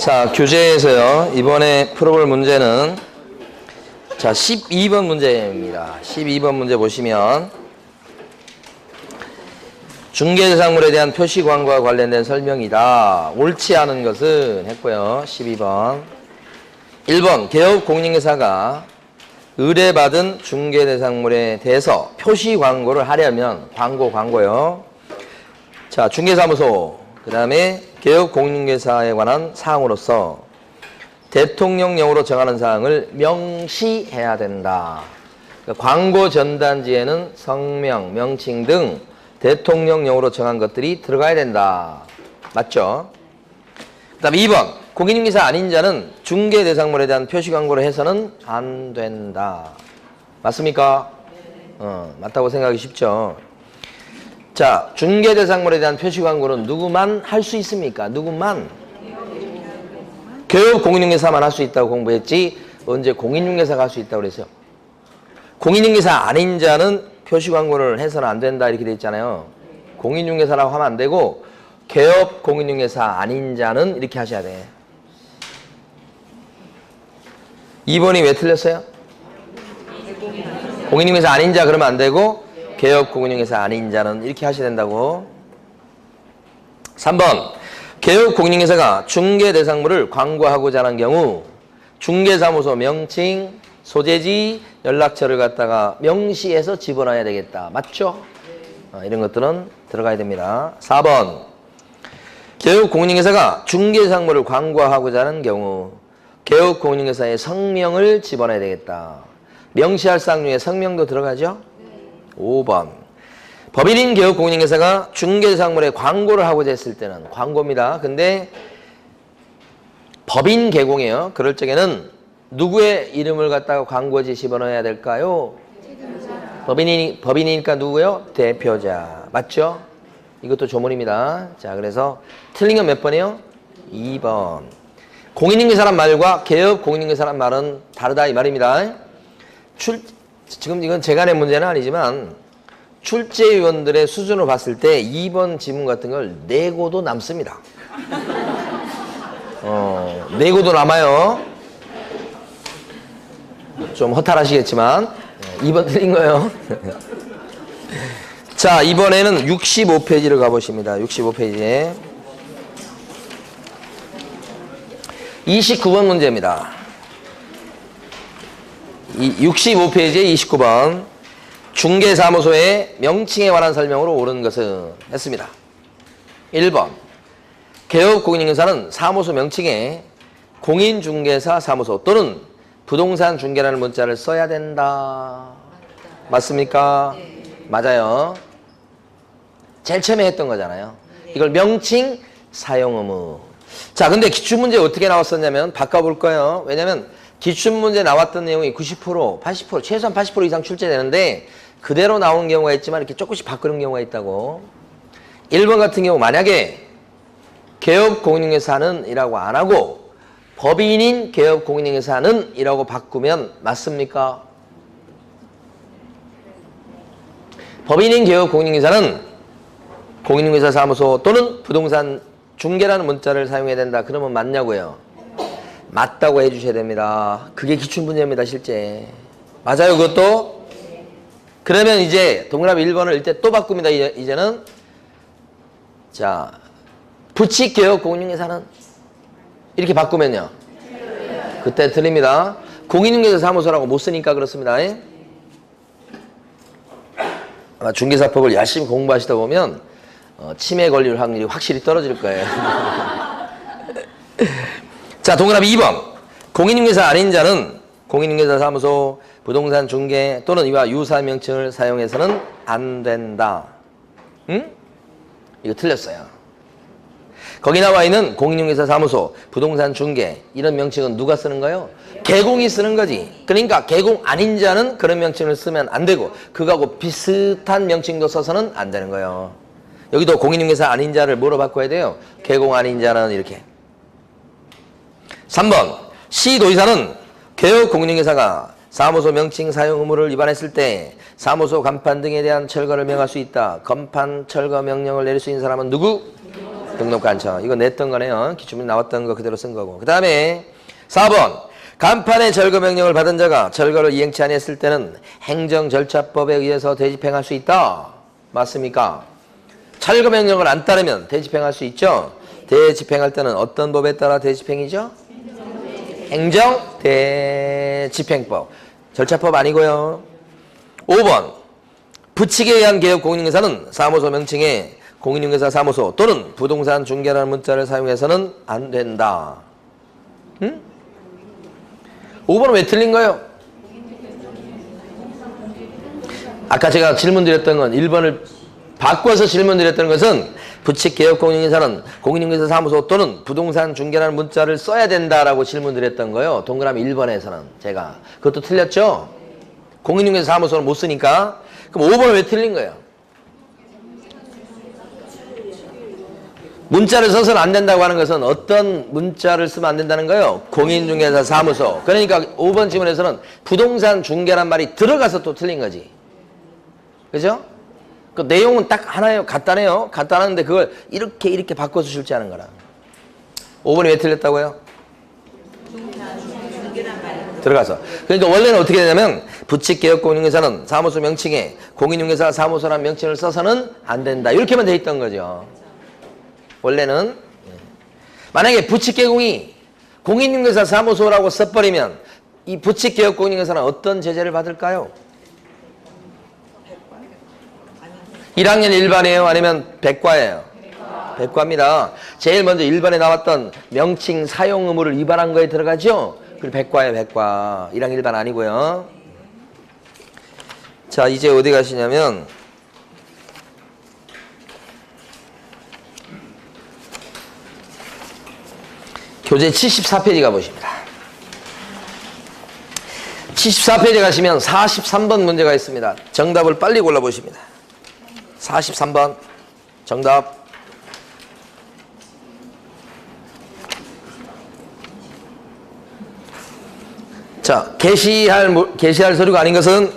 자, 교재에서요. 이번에 풀어볼 문제는 자, 12번 문제입니다. 12번 문제 보시면 중개대상물에 대한 표시 광고와 관련된 설명이다. 옳지 않은 것은 했고요. 12번. 1번 개업 공인중개사가 의뢰받은 중개대상물에 대해서 표시 광고를 하려면 광고요. 자, 중개사무소 그 다음에 개업 공인중개사에 관한 사항으로서 대통령령으로 정하는 사항을 명시해야 된다. 그러니까 광고 전단지에는 성명, 명칭 등 대통령령으로 정한 것들이 들어가야 된다. 맞죠? 그 다음에 2번 공인중개사 아닌 자는 중개대상물에 대한 표시 광고를 해서는 안 된다. 맞습니까? 맞다고 생각하기 쉽죠. 자, 중개대상물에 대한 표시 광고는 누구만 할 수 있습니까? 누구만? 개업 공인중개사만 할 수 있다고 공부했지 언제 공인중개사가 할 수 있다고 그랬어요? 공인중개사 아닌 자는 표시 광고를 해서는 안 된다 이렇게 돼 있잖아요. 공인중개사라고 하면 안 되고 개업 공인중개사 아닌 자는 이렇게 하셔야 돼. 2번이 왜 틀렸어요? 공인중개사 아닌 자 그러면 안 되고 개업 공인중개사 아닌 자는 이렇게 하셔야 된다고. 3번 개업 공인중개사가 중개대상물을 광고하고자 하는 경우 중개사무소 명칭, 소재지, 연락처를 갖다가 명시해서 집어넣어야 되겠다. 맞죠? 이런 것들은 들어가야 됩니다. 4번 개업 공인중개사가 중개대상물을 광고하고자 하는 경우 개업 공인중개사의 성명을 집어넣어야 되겠다. 명시할 사항 중에 성명도 들어가죠? 5번 법인인 개업 공인중개사가 중개대상물에 광고를 하고자 했을 때는 광고입니다. 근데 법인 개공이에요. 그럴 적에는 누구의 이름을 갖다가 광고지에 집어넣어야 될까요? 법인이니까 누구요? 대표자. 맞죠? 이것도 조문입니다. 자, 그래서 틀린 건 몇 번이에요? 2번. 공인중개사란 말과 개업 공인중개사란 말은 다르다 이 말입니다. 지금 이건 제가 낸 문제는 아니지만 출제위원들의 수준으로 봤을 때 2번 지문 같은 걸 내고도 남습니다. 내고도 남아요. 좀 허탈하시겠지만 2번 틀린 거예요. 자, 이번에는 65페이지를 가보십니다. 65페이지에 29번 문제입니다. 65페이지에 29번 중개사무소의 명칭에 관한 설명으로 옳은 것은 했습니다. 1번 개업 공인중개사는 사무소 명칭에 공인중개사 사무소 또는 부동산 중개라는 문자를 써야 된다. 맞습니까? 네. 맞아요. 제일 처음에 했던 거잖아요. 이걸 명칭 사용 의무. 자, 근데 기출문제 어떻게 나왔었냐면 바꿔볼 거예요. 왜냐면 기출문제 나왔던 내용이 90%, 80%, 최소한 80% 이상 출제되는데 그대로 나온 경우가 있지만 이렇게 조금씩 바꾸는 경우가 있다고. 1번 같은 경우 만약에 개업 공인중개사는 이라고 안 하고 법인인 개업 공인중개사는 이라고 바꾸면 맞습니까? 법인인 개업 공인중개사는 공인중개사 사무소 또는 부동산 중개라는 문자를 사용해야 된다. 그러면 맞냐고요? 맞다고 해주셔야 됩니다. 그게 기출문제입니다. 실제. 맞아요 그것도? 그러면 이제 동그라미 1번을 이때 또 바꿉니다. 이제는 자 부칙개업 공인중개사는 이렇게 바꾸면요. 그때 틀립니다. 공인중개사 사무소라고 못 쓰니까 그렇습니다. 아마 중개사법을 열심히 공부하시다 보면 치매 걸릴 확률이 확실히 떨어질 거예요. 자, 동그라미 2번. 공인중개사 아닌 자는 공인중개사 사무소, 부동산 중개 또는 이와 유사 명칭을 사용해서는 안 된다. 응? 이거 틀렸어요. 거기 나와 있는 공인중개사 사무소, 부동산 중개 이런 명칭은 누가 쓰는 거예요? 개공이 쓰는 거지. 그러니까 개공 아닌 자는 그런 명칭을 쓰면 안 되고 그거하고 비슷한 명칭도 써서는 안 되는 거예요. 여기도 공인중개사 아닌 자를 뭐로 바꿔야 돼요? 개공 아닌 자는 이렇게. 3번 시도지사는 개업 공인중개사가 사무소 명칭 사용 의무를 위반했을 때 사무소 간판 등에 대한 철거를 명할 수 있다. 건판 철거 명령을 내릴 수 있는 사람은 누구? 등록 간청. 이거 냈던 거네요. 기출문제 나왔던 거 그대로 쓴 거고. 그 다음에 4번. 간판의 절거 명령을 받은 자가 절거를 이행치 아니했을 때는 행정절차법에 의해서 대집행할 수 있다. 맞습니까? 절거 명령을 안 따르면 대집행할 수 있죠. 대집행할 때는 어떤 법에 따라 대집행이죠? 행정대집행법. 절차법 아니고요. 5번. 부칙에 의한 개업 공인중개사는 사무소 명칭에 공인중개사 사무소 또는 부동산 중개라는 문자를 사용해서는 안 된다. 응? 5번은 왜 틀린 거예요? 아까 제가 질문 드렸던 건 1번을 바꿔서 질문 드렸던 것은 부칙 개업 공인중개사는 공인중개사 사무소 또는 부동산 중개라는 문자를 써야 된다라고 질문 드렸던 거예요. 동그라미 1번에서는 제가. 그것도 틀렸죠? 공인중개사 사무소는 못 쓰니까. 그럼 5번은 왜 틀린 거예요? 문자를 써서는 안 된다고 하는 것은 어떤 문자를 쓰면 안 된다는 거예요? 공인중개사 사무소. 그러니까 5번 질문에서는 부동산 중개란 말이 들어가서 또 틀린 거지. 그죠? 그 내용은 딱 하나예요. 간단해요. 간단한데 그걸 이렇게 바꿔서 출제하는 거라. 5번이 왜 틀렸다고요? 들어가서. 그러니까 원래는 어떻게 되냐면 부칙개업 공인중개사는 사무소 명칭에 공인중개사 사무소라는 명칭을 써서는 안 된다. 이렇게만 돼 있던 거죠. 원래는. 만약에 부칙개공이 공인중개사 사무소라고 써버리면 이 부칙개업 공인중개사는 어떤 제재를 받을까요? 1학년 1반이에요? 아니면 백과예요? 백과입니다. 제일 먼저 1반에 나왔던 명칭 사용 의무를 위반한 거에 들어가죠? 그리고 백과예요, 백과. 1학년 1반 아니고요. 자, 이제 어디 가시냐면 교재 74페이지 가보십니다. 74페이지 가시면 43번 문제가 있습니다. 정답을 빨리 골라보십니다. 43번 정답. 자, 게시할 서류가 아닌 것은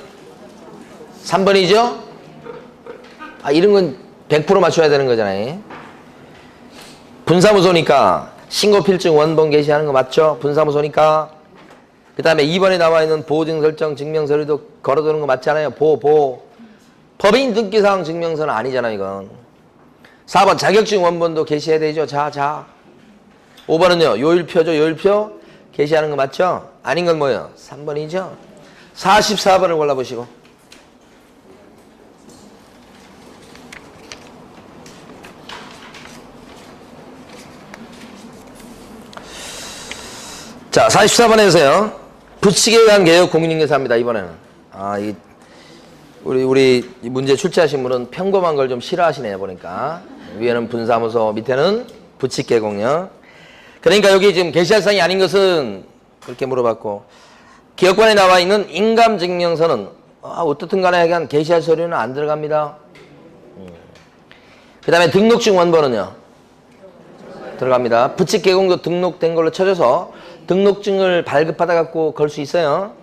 3번이죠? 아, 이런 건 100% 맞춰야 되는 거잖아요. 분사무소니까 신고필증 원본 게시하는 거 맞죠? 분사무소니까. 그 다음에 2번에 나와 있는 보증 설정 증명서류도 걸어두는 거 맞잖아요. 법인 등기사항 증명서는 아니잖아요, 이건. 4번 자격증 원본도 게시해야 되죠. 자. 5번은요. 요일표죠. 요일표 게시하는 거 맞죠? 아닌 건 뭐예요? 3번이죠. 44번을 골라보시고. 자, 44번에서요. 부칙에 의한 개업 공인중개사입니다. 이번에는. 우리 문제 출제하신 분은 평범한 걸 좀 싫어하시네요, 보니까. 위에는 분사무소, 밑에는 부칙개공요. 그러니까 여기 지금 게시할 사항이 아닌 것은 그렇게 물어봤고, 기업관에 나와 있는 인감증명서는 어떻든 간에 하여간 게시할 서류는 안 들어갑니다. 그 다음에 등록증 원본은요? 들어갑니다. 부칙개공도 등록된 걸로 쳐줘서 등록증을 발급받아 갖고 걸 수 있어요.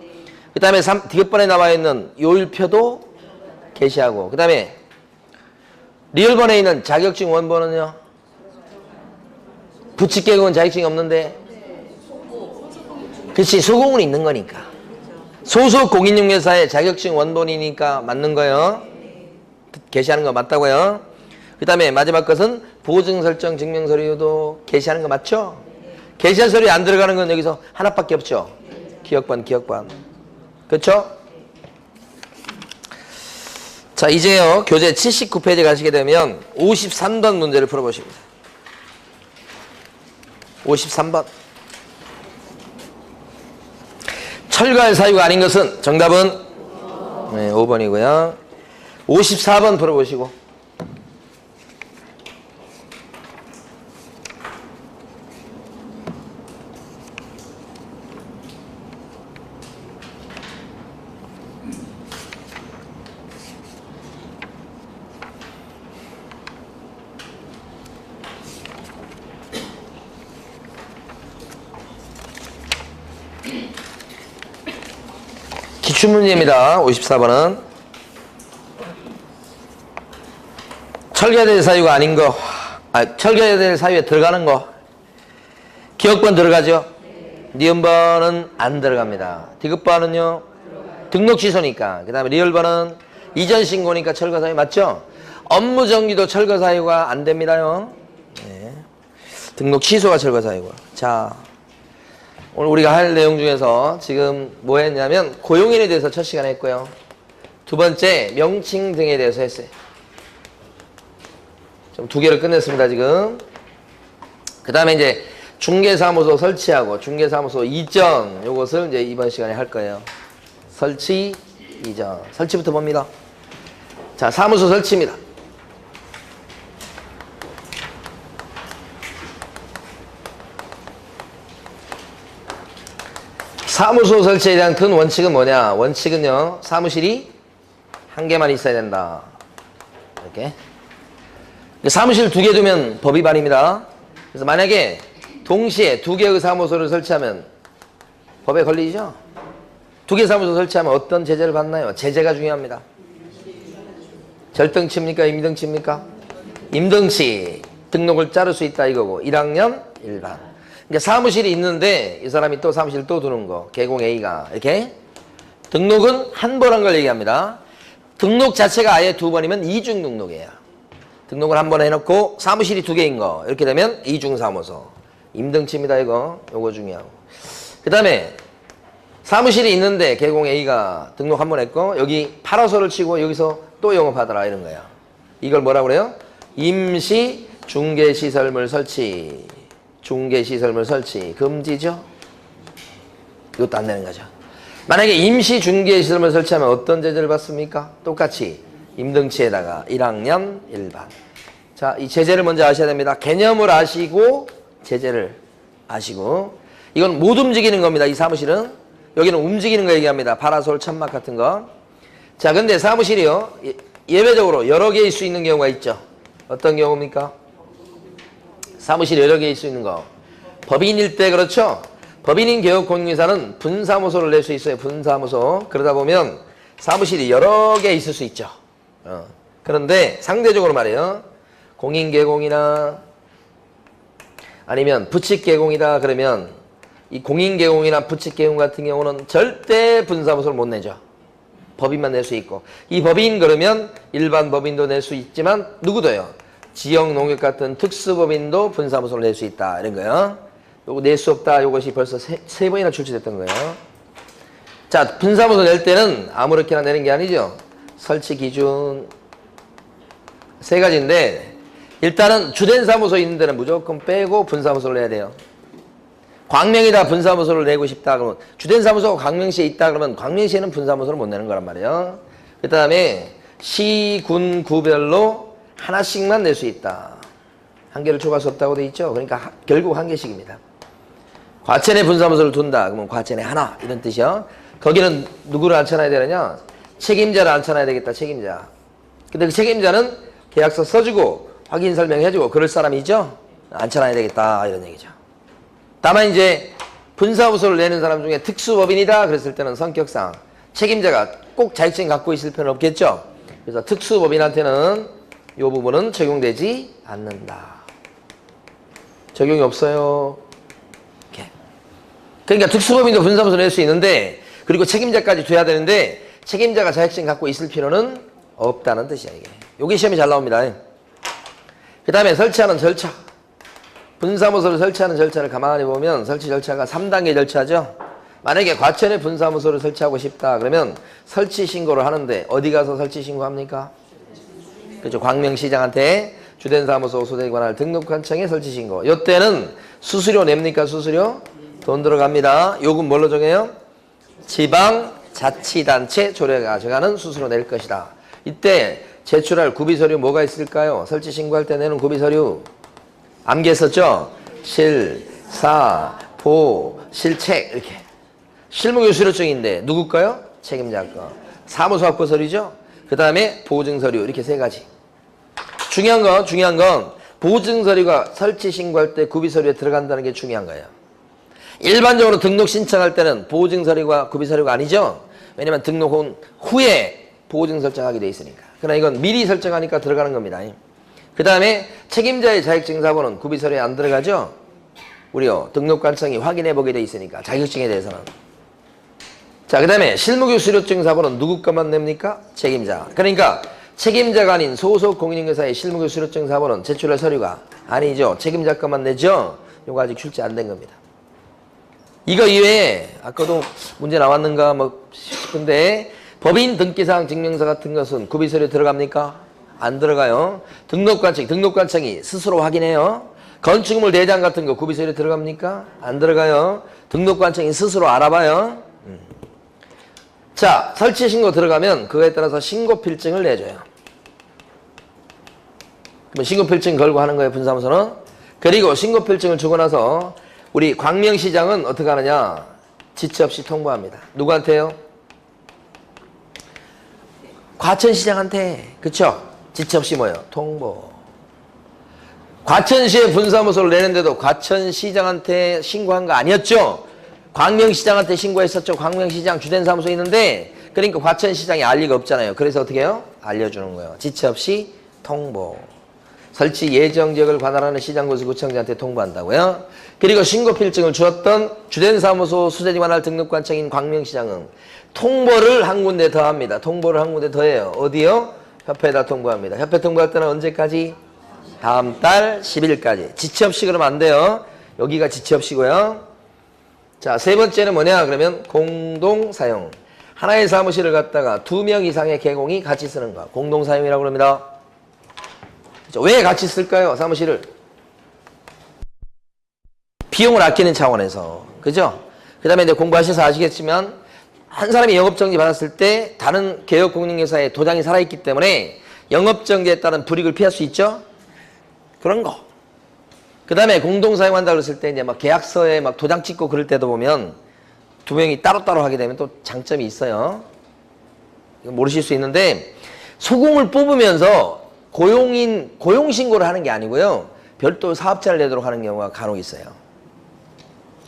그 다음에 뒤번에 나와 있는 요일표도 게시하고, 그 다음에 리얼번에 있는 자격증 원본은요? 부칙개공은 자격증이 없는데, 그렇지, 소공은 있는 거니까. 소속 공인중개사의 자격증 원본이니까 맞는 거예요. 게시하는 거 맞다고요. 그 다음에 마지막 것은 보증 설정 증명서류도 게시하는 거 맞죠? 게시한 서류 안 들어가는 건 여기서 하나밖에 없죠. 기억반. 그렇죠? 자, 이제요. 교재 79페이지 가시게 되면 53번 문제를 풀어보십니다. 53번. 철거할 사유가 아닌 것은 정답은 5번이고요. 54번 풀어보시고. 기출문제입니다. 54번은 철거될 사유가 철거해야 될 사유에 들어가는 거. 기억번 들어가죠? 니은번은 안 들어갑니다. 디귿번은요? 등록 취소니까. 그 다음에 리을번은 이전 신고니까 철거 사유 맞죠? 업무 정지도 철거 사유가 안 됩니다요. 네. 등록 취소가 철거 사유고. 자, 오늘 우리가 할 내용 중에서 지금 뭐 했냐면 고용인에 대해서 첫 시간에 했고요. 두 번째 명칭 등에 대해서 했어요. 좀 두 개를 끝냈습니다 지금. 그 다음에 이제 중개사무소 설치하고 중개사무소 이전 요것을 이제 이번 시간에 할 거예요. 설치 이전. 설치부터 봅니다. 자, 사무소 설치입니다. 사무소 설치에 대한 큰 원칙은 뭐냐? 원칙은요, 사무실이 한 개만 있어야 된다. 이렇게. 사무실 두 개 두면 법이 반입니다. 그래서 만약에 동시에 두 개의 사무소를 설치하면 법에 걸리죠? 두 개 사무소 설치하면 어떤 제재를 받나요? 제재가 중요합니다. 절등치입니까? 임등치입니까? 임등치. 등록을 자를 수 있다 이거고 1학년 일반. 그러니까 사무실이 있는데 이 사람이 또 사무실 또 두는 거. 개공 A가 이렇게. 등록은 한 번 한 걸 얘기합니다. 등록 자체가 아예 두 번이면 이중 등록이에요. 등록을 한 번 해놓고 사무실이 두 개인 거. 이렇게 되면 이중 사무소. 임등치입니다 이거. 요거 중요하고. 그 다음에 사무실이 있는데 개공 A가 등록 한 번 했고 여기 파라솔을 치고 여기서 또 영업하더라 이런 거야. 이걸 뭐라고 그래요? 임시 중개시설물 설치. 중개시설물 설치. 금지죠? 이것도 안 되는 거죠. 만약에 임시 중개시설물 설치하면 어떤 제재를 받습니까? 똑같이 임등치에다가 1학년 일반. 자, 이 제재를 먼저 아셔야 됩니다. 개념을 아시고 제재를 아시고. 이건 못 움직이는 겁니다. 이 사무실은. 여기는 움직이는 거 얘기합니다. 파라솔, 천막 같은 거. 자, 근데 사무실이요. 예외적으로 여러 개일 수 있는 경우가 있죠. 어떤 경우입니까? 사무실 여러 개일 수 있는 거. 법인일 때 그렇죠. 법인인 개업공인회사는 분사무소를 낼 수 있어요. 분사무소. 그러다 보면 사무실이 여러 개 있을 수 있죠. 그런데 상대적으로 말이에요. 공인개공이나 아니면 부칙개공이다 그러면 이 공인개공이나 부칙개공 같은 경우는 절대 분사무소를 못 내죠. 법인만 낼 수 있고. 이 법인 그러면 일반 법인도 낼 수 있지만 누구도요? 지역농협 같은 특수법인도 분사무소를 낼 수 있다. 이런 거요. 요거 낼 수 없다. 요것이 벌써 세 번이나 출시됐던 거예요. 자, 분사무소 낼 때는 아무렇게나 내는 게 아니죠. 설치 기준 세 가지인데 일단은 주된 사무소 있는 데는 무조건 빼고 분사무소를 내야 돼요. 광명에다 분사무소를 내고 싶다 그러면 주된 사무소가 광명시에 있다 그러면 광명시에는 분사무소를 못 내는 거란 말이에요. 그 다음에 시, 군, 구별로 하나씩만 낼 수 있다. 한 개를 초과할 수 없다고 돼 있죠. 그러니까 결국 한 개씩입니다. 과천에 분사무소를 둔다 그러면 과천에 하나 이런 뜻이요. 거기는 누구를 앉혀놔야 되느냐? 책임자를 앉혀놔야 되겠다. 책임자. 근데 그 책임자는 계약서 써주고 확인 설명해주고 그럴 사람이죠. 앉혀놔야 되겠다 이런 얘기죠. 다만 이제 분사무소를 내는 사람 중에 특수법인이다 그랬을 때는 성격상 책임자가 꼭 자격증 갖고 있을 필요는 없겠죠. 그래서 특수법인한테는 이 부분은 적용되지 않는다. 적용이 없어요. 이렇게. 그러니까 특수법인도 분사무소 낼 수 있는데 그리고 책임자까지 돼야 되는데 책임자가 자격증 갖고 있을 필요는 없다는 뜻이야 이게. 요게 시험이 잘 나옵니다. 그 다음에 설치하는 절차. 분사무소를 설치하는 절차를 가만히 보면 설치 절차가 3단계 절차죠. 만약에 과천에 분사무소를 설치하고 싶다 그러면 설치 신고를 하는데 어디 가서 설치 신고합니까? 그렇죠. 광명시장한테 주된 사무소 소재 관할 등록관청에 설치 신고. 이때는 수수료 냅니까? 수수료? 돈 들어갑니다. 요금 뭘로 정해요? 지방자치단체 조례가 정하는 수수료 낼 것이다. 이때 제출할 구비서류 뭐가 있을까요? 설치 신고할 때 내는 구비서류 암기했었죠? 실, 사, 보, 실책 이렇게. 실무교 수료증인데 누굴까요? 책임자 거. 사무소 확보 서류죠? 그 다음에 보증 서류 이렇게 세 가지. 중요한 건 보증 서류가 설치 신고할 때 구비 서류에 들어간다는 게 중요한 거예요. 일반적으로 등록 신청할 때는 보증 서류가 구비 서류가 아니죠. 왜냐면 등록 후에 보증 설정하게 돼 있으니까. 그러나 이건 미리 설정하니까 들어가는 겁니다. 그 다음에 책임자의 자격증사본은 구비서류에 안 들어가죠? 우리요 등록관청이 확인해보게 돼 있으니까 자격증에 대해서는. 자, 그 다음에 실무교 수료증사본은 누구 것만 냅니까? 책임자. 그러니까 책임자가 아닌 소속 공인인계사의 실무교 수료증사본은 제출할 서류가 아니죠. 책임자 것만 내죠. 이거 아직 출제 안 된 겁니다. 이거 이외에 아까도 문제 나왔는가 뭐 싶은데 법인 등기사항 증명서 같은 것은 구비서류 들어갑니까? 안 들어가요. 등록관청이 스스로 확인해요. 건축물 대장 같은 거 구비서류 들어갑니까? 안 들어가요. 등록관청이 스스로 알아봐요. 자, 설치 신고 들어가면 그거에 따라서 신고 필증을 내줘요. 그러면 신고 필증 걸고 하는 거예요, 분사무소는. 그리고 신고 필증을 주고 나서 우리 광명시장은 어떻게 하느냐? 지체 없이 통보합니다. 누구한테요? 과천시장한테. 그쵸? 지체 없이 뭐예요? 통보. 과천시에 분사무소를 내는데도 과천시장한테 신고한 거 아니었죠? 광명시장한테 신고했었죠. 광명시장 주된 사무소 있는데 그러니까 과천시장이 알 리가 없잖아요. 그래서 어떻게 해요? 알려주는 거예요. 지체 없이 통보. 설치 예정 지역을 관할하는 시장군수구청장한테 통보한다고요. 그리고 신고필증을 주었던 주된 사무소 수재지 관할 등록관청인 광명시장은 통보를 한 군데 더 합니다. 통보를 한 군데 더 해요. 어디요? 협회에다 통보합니다. 협회 통보할 때는 언제까지? 다음 달 10일까지. 지체 없이 그러면 안 돼요. 여기가 지체 없이고요. 자, 세 번째는 뭐냐? 그러면 공동사용. 하나의 사무실을 갖다가 2명 이상의 계공이 같이 쓰는 거. 공동사용이라고 합니다. 왜 같이 쓸까요? 사무실을. 비용을 아끼는 차원에서. 그죠? 그 다음에 이제 공부하셔서 아시겠지만, 한 사람이 영업정지 받았을 때 다른 개업공인회사의 도장이 살아있기 때문에 영업정지에 따른 불이익을 피할 수 있죠? 그런 거. 그 다음에 공동사용한다 그랬을 때 이제 막 계약서에 막 도장 찍고 그럴 때도 보면 2명이 따로따로 하게 되면 또 장점이 있어요. 이거 모르실 수 있는데 소공을 뽑으면서 고용신고를 하는 게 아니고요. 별도 사업자를 내도록 하는 경우가 간혹 있어요.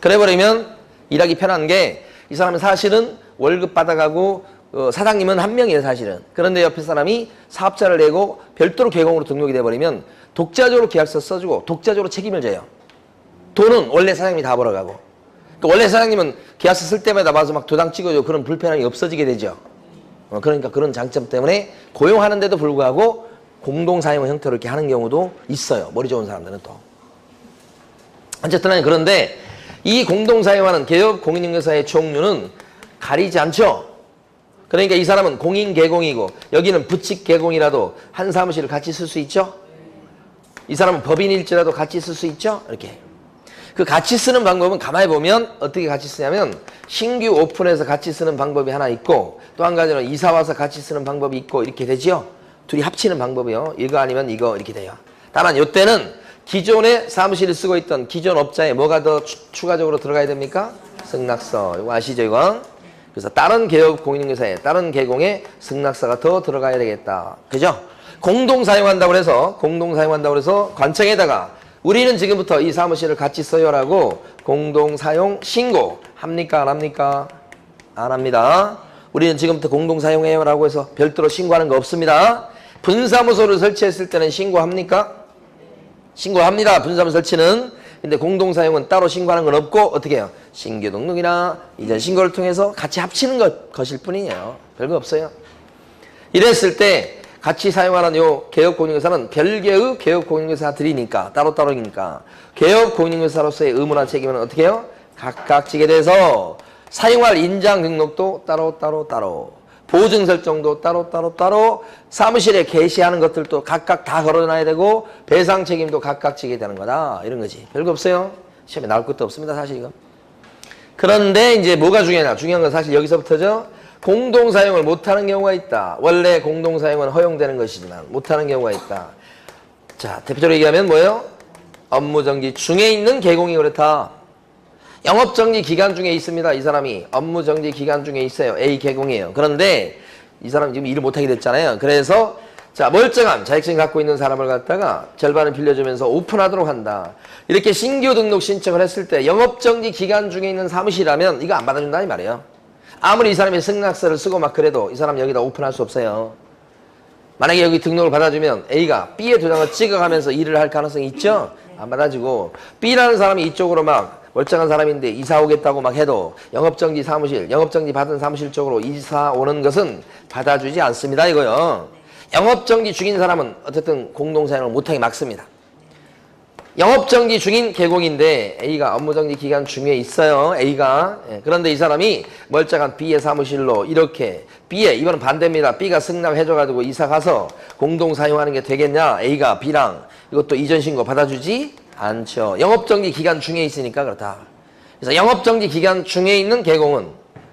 그래버리면 일하기 편한 게 이 사람은 사실은 월급 받아가고 사장님은 한 명이에요 사실은. 그런데 옆에 사람이 사업자를 내고 별도로 계공으로 등록이 돼버리면 독자적으로 계약서 써주고 독자적으로 책임을 져요. 돈은 원래 사장님이 다 벌어가고. 그러니까 원래 사장님은 계약서 쓸 때마다 와서 막 도장 찍어줘. 그런 불편함이 없어지게 되죠. 그러니까 그런 장점 때문에 고용하는데도 불구하고 공동사용 형태로 이렇게 하는 경우도 있어요. 머리 좋은 사람들은 또. 어쨌든 그런데 이 공동사용하는 개업 공인인계사의 종류는 가리지 않죠. 그러니까 이 사람은 공인개공이고 여기는 부칙개공이라도 한 사무실을 같이 쓸 수 있죠. 이 사람은 법인일지라도 같이 쓸 수 있죠. 이렇게. 그 같이 쓰는 방법은 가만히 보면 어떻게 같이 쓰냐면 신규 오픈해서 같이 쓰는 방법이 하나 있고 또 한 가지는 이사 와서 같이 쓰는 방법이 있고 이렇게 되죠. 둘이 합치는 방법이요. 이거 아니면 이거 이렇게 돼요. 다만 이때는 기존에 사무실을 쓰고 있던 기존 업자에 뭐가 더 추가적으로 들어가야 됩니까? 승낙서. 이거 아시죠 이거? 그래서 다른 개업 공인인계사에 다른 개공에 승낙서가 더 들어가야 되겠다. 그죠? 공동사용한다고 해서 관청에다가 우리는 지금부터 이 사무실을 같이 써요라고 공동사용 신고 합니까? 안 합니까? 안 합니다. 우리는 지금부터 공동사용해요라고 해서 별도로 신고하는 거 없습니다. 분사무소를 설치했을 때는 신고합니까? 신고합니다. 분사무소 설치는. 근데 공동사용은 따로 신고하는 건 없고 어떻게 해요? 신규 등록이나 이전 신고를 통해서 같이 합치는 것일 뿐이에요. 별거 없어요. 이랬을 때 같이 사용하는 요 개업공인인계사는 별개의 개업공인인계사들이니까 따로따로니까 개업공인인계사로서의 의무나 책임은 어떻게 해요? 각각 지게 돼서 사용할 인장 등록도 따로 보증 설정도 따로 사무실에 게시하는 것들도 각각 다 걸어놔야 되고 배상 책임도 각각 지게 되는 거다. 이런 거지. 별거 없어요. 시험에 나올 것도 없습니다. 사실 이건. 그런데 이제 뭐가 중요하냐. 중요한 건 사실 여기서부터죠. 공동사용을 못하는 경우가 있다. 원래 공동사용은 허용되는 것이지만 못하는 경우가 있다. 자, 대표적으로 얘기하면 뭐예요? 업무정지 중에 있는 개공이 그렇다. 영업정지 기간 중에 있습니다. 이 사람이 업무정지 기간 중에 있어요. A 개공이에요. 그런데 이 사람이 지금 일을 못하게 됐잖아요. 그래서 자 멀쩡한 자격증 갖고 있는 사람을 갖다가 절반을 빌려주면서 오픈하도록 한다. 이렇게 신규 등록 신청을 했을 때 영업정지 기간 중에 있는 사무실이라면 이거 안 받아준다 이 말이에요. 아무리 이 사람이 승낙서를 쓰고 막 그래도 이 사람 여기다 오픈할 수 없어요. 만약에 여기 등록을 받아주면 A가 B의 도장을 찍어가면서 일을 할 가능성이 있죠? 안 받아주고 B라는 사람이 이쪽으로 막 멀쩡한 사람인데 이사 오겠다고 막 해도 영업정지 사무실, 영업정지 받은 사무실 쪽으로 이사 오는 것은 받아주지 않습니다. 이거요. 영업정지 중인 사람은 어쨌든 공동사용을 못하게 막습니다. 영업정지 중인 개공인데 A가 업무정지 기간 중에 있어요. A가. 그런데 이 사람이 멀쩡한 B의 사무실로 이렇게 B의 이번은 반대입니다. B가 승낙해줘가지고 이사 가서 공동사용하는 게 되겠냐? A가 B랑 이것도 이전 신고 받아주지 않죠. 영업정지 기간 중에 있으니까 그렇다. 그래서 영업정지 기간 중에 있는 개공은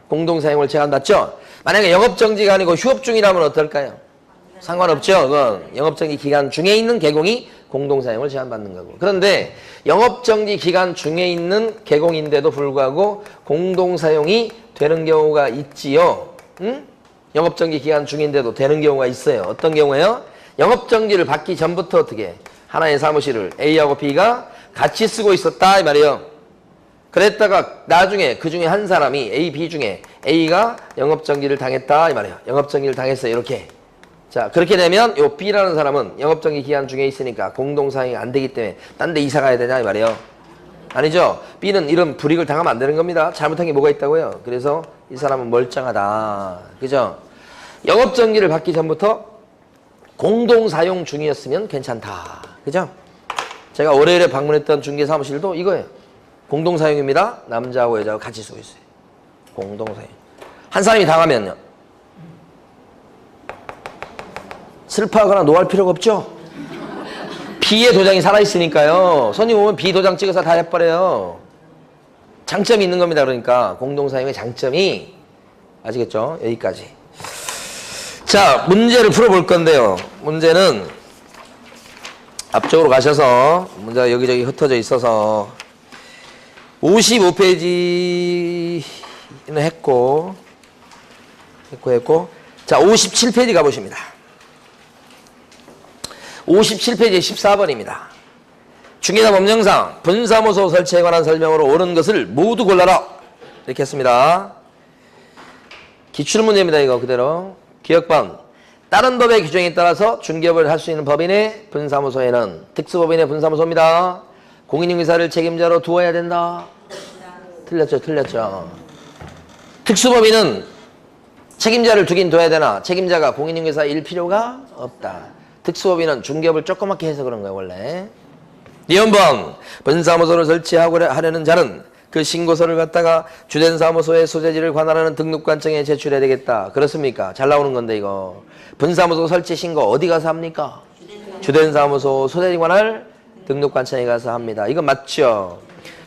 공동사용을 제한받죠. 만약에 영업정지가 아니고 휴업 중이라면 어떨까요? 상관없죠. 그건 영업정지 기간 중에 있는 개공이 공동사용을 제한받는 거고. 그런데 영업정지 기간 중에 있는 개공인데도 불구하고 공동사용이 되는 경우가 있지요. 응? 영업정지 기간 중인데도 되는 경우가 있어요. 어떤 경우에요? 영업정지를 받기 전부터 어떻게 하나의 사무실을 A하고 B가 같이 쓰고 있었다 이 말이에요. 그랬다가 나중에 그 중에 한 사람이 A, B 중에 A가 영업정지를 당했다 이 말이에요. 영업정지를 당했어요. 이렇게. 자, 그렇게 되면 요 B라는 사람은 영업정지 기간 중에 있으니까 공동사용이 안 되기 때문에 딴 데 이사 가야 되냐 이 말이에요. 아니죠. B는 이런 불이익을 당하면 안 되는 겁니다. 잘못한 게 뭐가 있다고요. 그래서 이 사람은 멀쩡하다. 그죠? 영업정지를 받기 전부터 공동사용 중이었으면 괜찮다. 그죠? 제가 월요일에 방문했던 중개사무실도 이거예요. 공동사용입니다. 남자하고 여자하고 같이 쓰고 있어요. 공동사용. 한 사람이 당하면요. 슬퍼하거나 노할 필요가 없죠? B의 도장이 살아있으니까요. 손님 오면 B 도장 찍어서 다 해버려요. 장점이 있는 겁니다. 그러니까 공동사용의 장점이 아시겠죠? 여기까지. 자, 문제를 풀어볼 건데요. 문제는 앞쪽으로 가셔서 문제가 여기저기 흩어져 있어서 55페이지는 했고 자, 57페이지 가보십니다. 57페이지 14번입니다. 중개사 법령상 분사무소 설치에 관한 설명으로 옳은 것을 모두 골라라. 이렇게 했습니다. 기출문제입니다. 이거 그대로. 기억번. 다른 법의 규정에 따라서 중개업을 할 수 있는 법인의 분사무소에는 특수법인의 분사무소입니다. 공인중개사를 책임자로 두어야 된다. 틀렸죠. 특수법인은 책임자를 두긴 둬야 되나 책임자가 공인중개사일 필요가 없다. 특수법인은 중개업을 조그맣게 해서 그런 거예요. 원래. 니은번. 분사무소를 설치하고 하려는 자는 그 신고서를 갖다가 주된 사무소의 소재지를 관할하는 등록관청에 제출해야 되겠다. 그렇습니까? 잘 나오는 건데 이거. 분사무소 설치 신고 어디 가서 합니까? 주된 사무소 소재지 관할 등록관청에 가서 합니다. 이거 맞죠?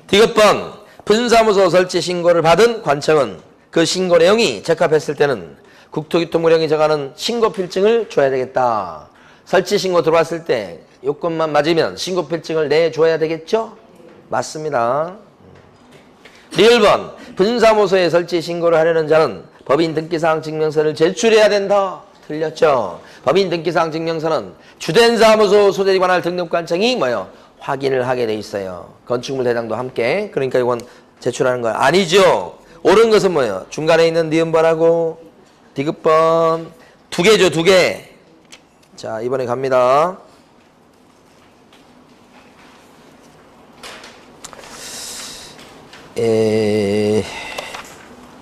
디귿번. 분사무소 설치 신고를 받은 관청은 그 신고 내용이 적합했을 때는 국토교통부령이 정하는 신고필증을 줘야 되겠다. 설치 신고 들어왔을 때 요건만 맞으면 신고필증을 내줘야 되겠죠? 맞습니다. 리을번. 분사무소에 설치 신고를 하려는 자는 법인 등기사항 증명서를 제출해야 된다. 틀렸죠? 법인 등기사항 증명서는 주된 사무소 소재지 관할 등록관청이 뭐요? 확인을 하게 돼 있어요. 건축물 대장도 함께. 그러니까 이건 제출하는 거 아니죠? 옳은 것은 뭐예요? 중간에 있는 니은번하고 디귿번 두 개죠. 두 개. 자, 이번에 갑니다.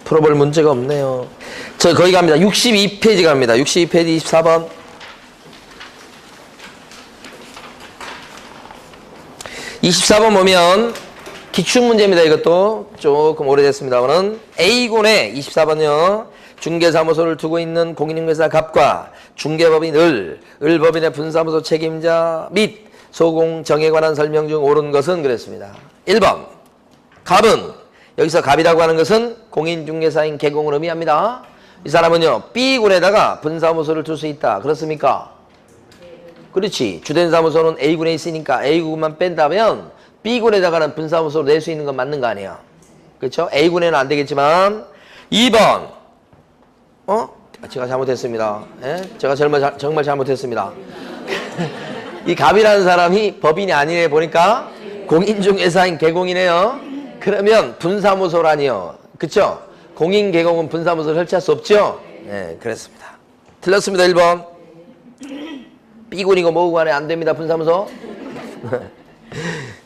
풀어볼 문제가 없네요. 저 거기 갑니다. 62페이지 갑니다. 62페이지 24번. 24번 보면 기출문제입니다. 이것도 조금 오래됐습니다만은 A군의 24번이요. 중개사무소를 두고 있는 공인중개사 갑과 중개법인 을법인의 분사무소 책임자 및 소공정에 관한 설명 중 옳은 것은 그랬습니다. 1번. 갑은 여기서 갑이라고 하는 것은 공인중개사인 개공을 의미합니다. 이 사람은요. B군에다가 분사무소를 둘 수 있다. 그렇습니까? 그렇지. 주된 사무소는 A군에 있으니까 A군만 뺀다면 B군에다가는 분사무소를 낼 수 있는 건 맞는 거 아니에요. 그렇죠? A군에는 안 되겠지만 2번. 제가 잘못했습니다. 예? 제가 정말 잘못했습니다. 이 갑이라는 사람이 법인이 아니네 보니까 공인중개사인 개공이네요. 그러면 분사무소라니요. 그쵸? 공인개공은 분사무소를 설치할 수 없죠? 네, 그랬습니다. 틀렸습니다. 1번. B군이고 뭐고 간에 안 됩니다. 분사무소.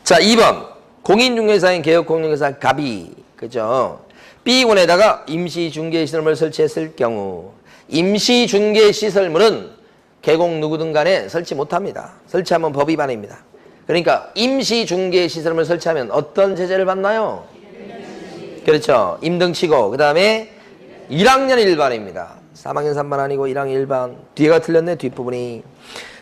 자, 2번. 공인중개사인 개업공인중개사 갑이, 그죠? B군에다가 임시중개시설물을 설치했을 경우 임시중개시설물은 개공 누구든 간에 설치 못합니다. 설치하면 법 위반입니다. 그러니까 임시중개시설물을 설치하면 어떤 제재를 받나요? 그렇죠. 임등치고 그 다음에 1학년 1반입니다. 3학년 3반 아니고 1학년 1반. 뒤가 틀렸네, 뒷부분이.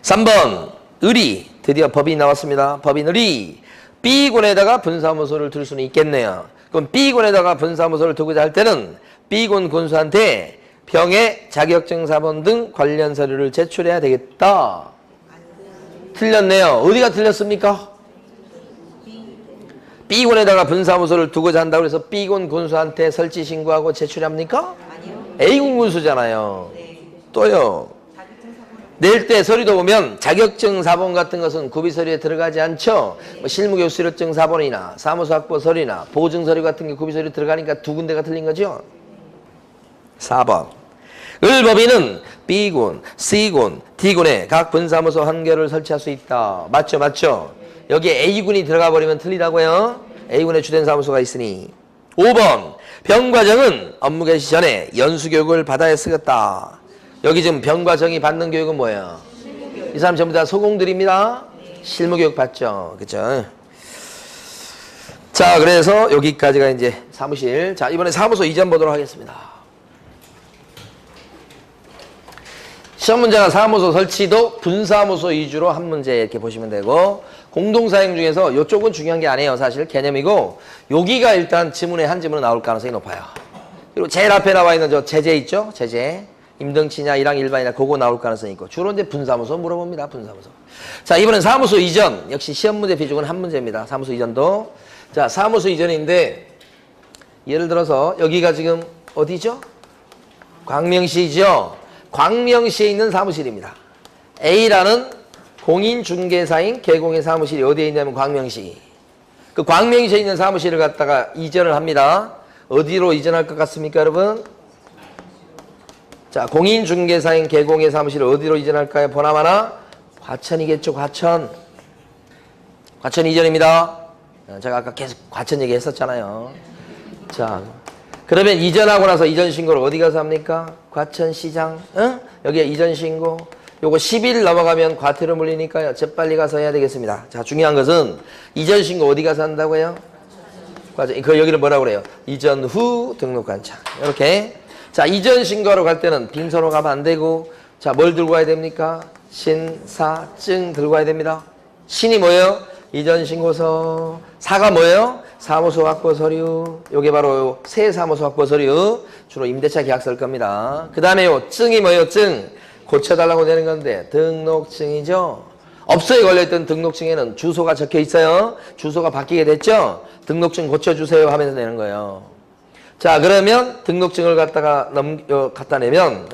3번 의리. 드디어 법이 나왔습니다. 법인 의리. B군에다가 분사무소를 둘 수는 있겠네요. 그럼 B군에다가 분사무소를 두고자 할 때는 B군 군수한테 병의 자격증 사본 등 관련 서류를 제출해야 되겠다. 틀렸네요. 어디가 틀렸습니까? B군에다가 분사무소를 두고자 한다고 해서 B군 군수한테 설치 신고하고 제출합니까? 아니요. A군 군수잖아요. 네. 또요. 낼 때 서류도 보면 자격증 사본 같은 것은 구비서류에 들어가지 않죠. 뭐 실무교육 수료증 사본이나 사무소 확보 서류나 보증 서류 같은 게 구비서류에 들어가니까 두 군데가 틀린 거죠. 4번. 을법인은 B군, C군, D군에 각 분사무소 한 개를 설치할 수 있다. 맞죠, 맞죠? 여기에 A군이 들어가 버리면 틀리다고요. A군에 주된 사무소가 있으니. 5번. 병과정은 업무 개시 전에 연수교육을 받아야 쓰겠다. 여기 지금 병과정이 받는 교육은 뭐예요? 이 사람 전부 다 소공들입니다. 실무교육 받죠. 그쵸? 자, 그래서 여기까지가 이제 사무실. 자, 이번에 사무소 이전 보도록 하겠습니다. 시험 문제가 사무소 설치도 분사무소 위주로 한 문제 이렇게 보시면 되고, 공동사용 중에서 이쪽은 중요한 게 아니에요. 사실 개념이고, 여기가 일단 지문에 한 지문은 나올 가능성이 높아요. 그리고 제일 앞에 나와 있는 저 제재 있죠? 제재. 임등치냐 1학 1반이냐 그거 나올 가능성이 있고, 주로 이제 분사무소 물어봅니다. 분사무소. 자, 이번엔 사무소 이전. 역시 시험 문제 비중은 한 문제입니다. 사무소 이전도. 자, 사무소 이전인데 예를 들어서 여기가 지금 어디죠? 광명시죠. 광명시에 있는 사무실입니다. A라는 공인중개사인 개공의 사무실이 어디에 있냐면 광명시. 그 광명시에 있는 사무실을 갖다가 이전을 합니다. 어디로 이전할 것 같습니까, 여러분? 자, 공인중개사인 개공의 사무실을 어디로 이전할까요? 보나마나 과천이겠죠. 과천. 과천 이전입니다. 제가 아까 계속 과천 얘기했었잖아요. 자, 그러면 이전하고 나서 이전 신고를 어디 가서 합니까? 과천시장. 여기에 이전 신고. 요거 10일 넘어가면 과태료 물리니까요. 재빨리 가서 해야 되겠습니다. 자, 중요한 것은 이전 신고 어디 가서 한다고요? 과천. 그 여기를 뭐라고 그래요? 이전 후 등록관청. 이렇게. 자, 이전 신고하러 갈 때는 빈손으로 가면 안 되고, 자, 뭘 들고 가야 됩니까? 신사증 들고 가야 됩니다. 신이 뭐예요? 이전 신고서. 사가 뭐예요? 사무소 확보 서류. 요게 바로 새 사무소 확보 서류. 주로 임대차 계약서일 겁니다. 그 다음에 요 증이 뭐예요? 증. 고쳐달라고 내는 건데 등록증이죠. 업소에 걸려있던 등록증에는 주소가 적혀 있어요. 주소가 바뀌게 됐죠? 등록증 고쳐주세요 하면서 내는 거예요. 자, 그러면 등록증을 갖다 내면,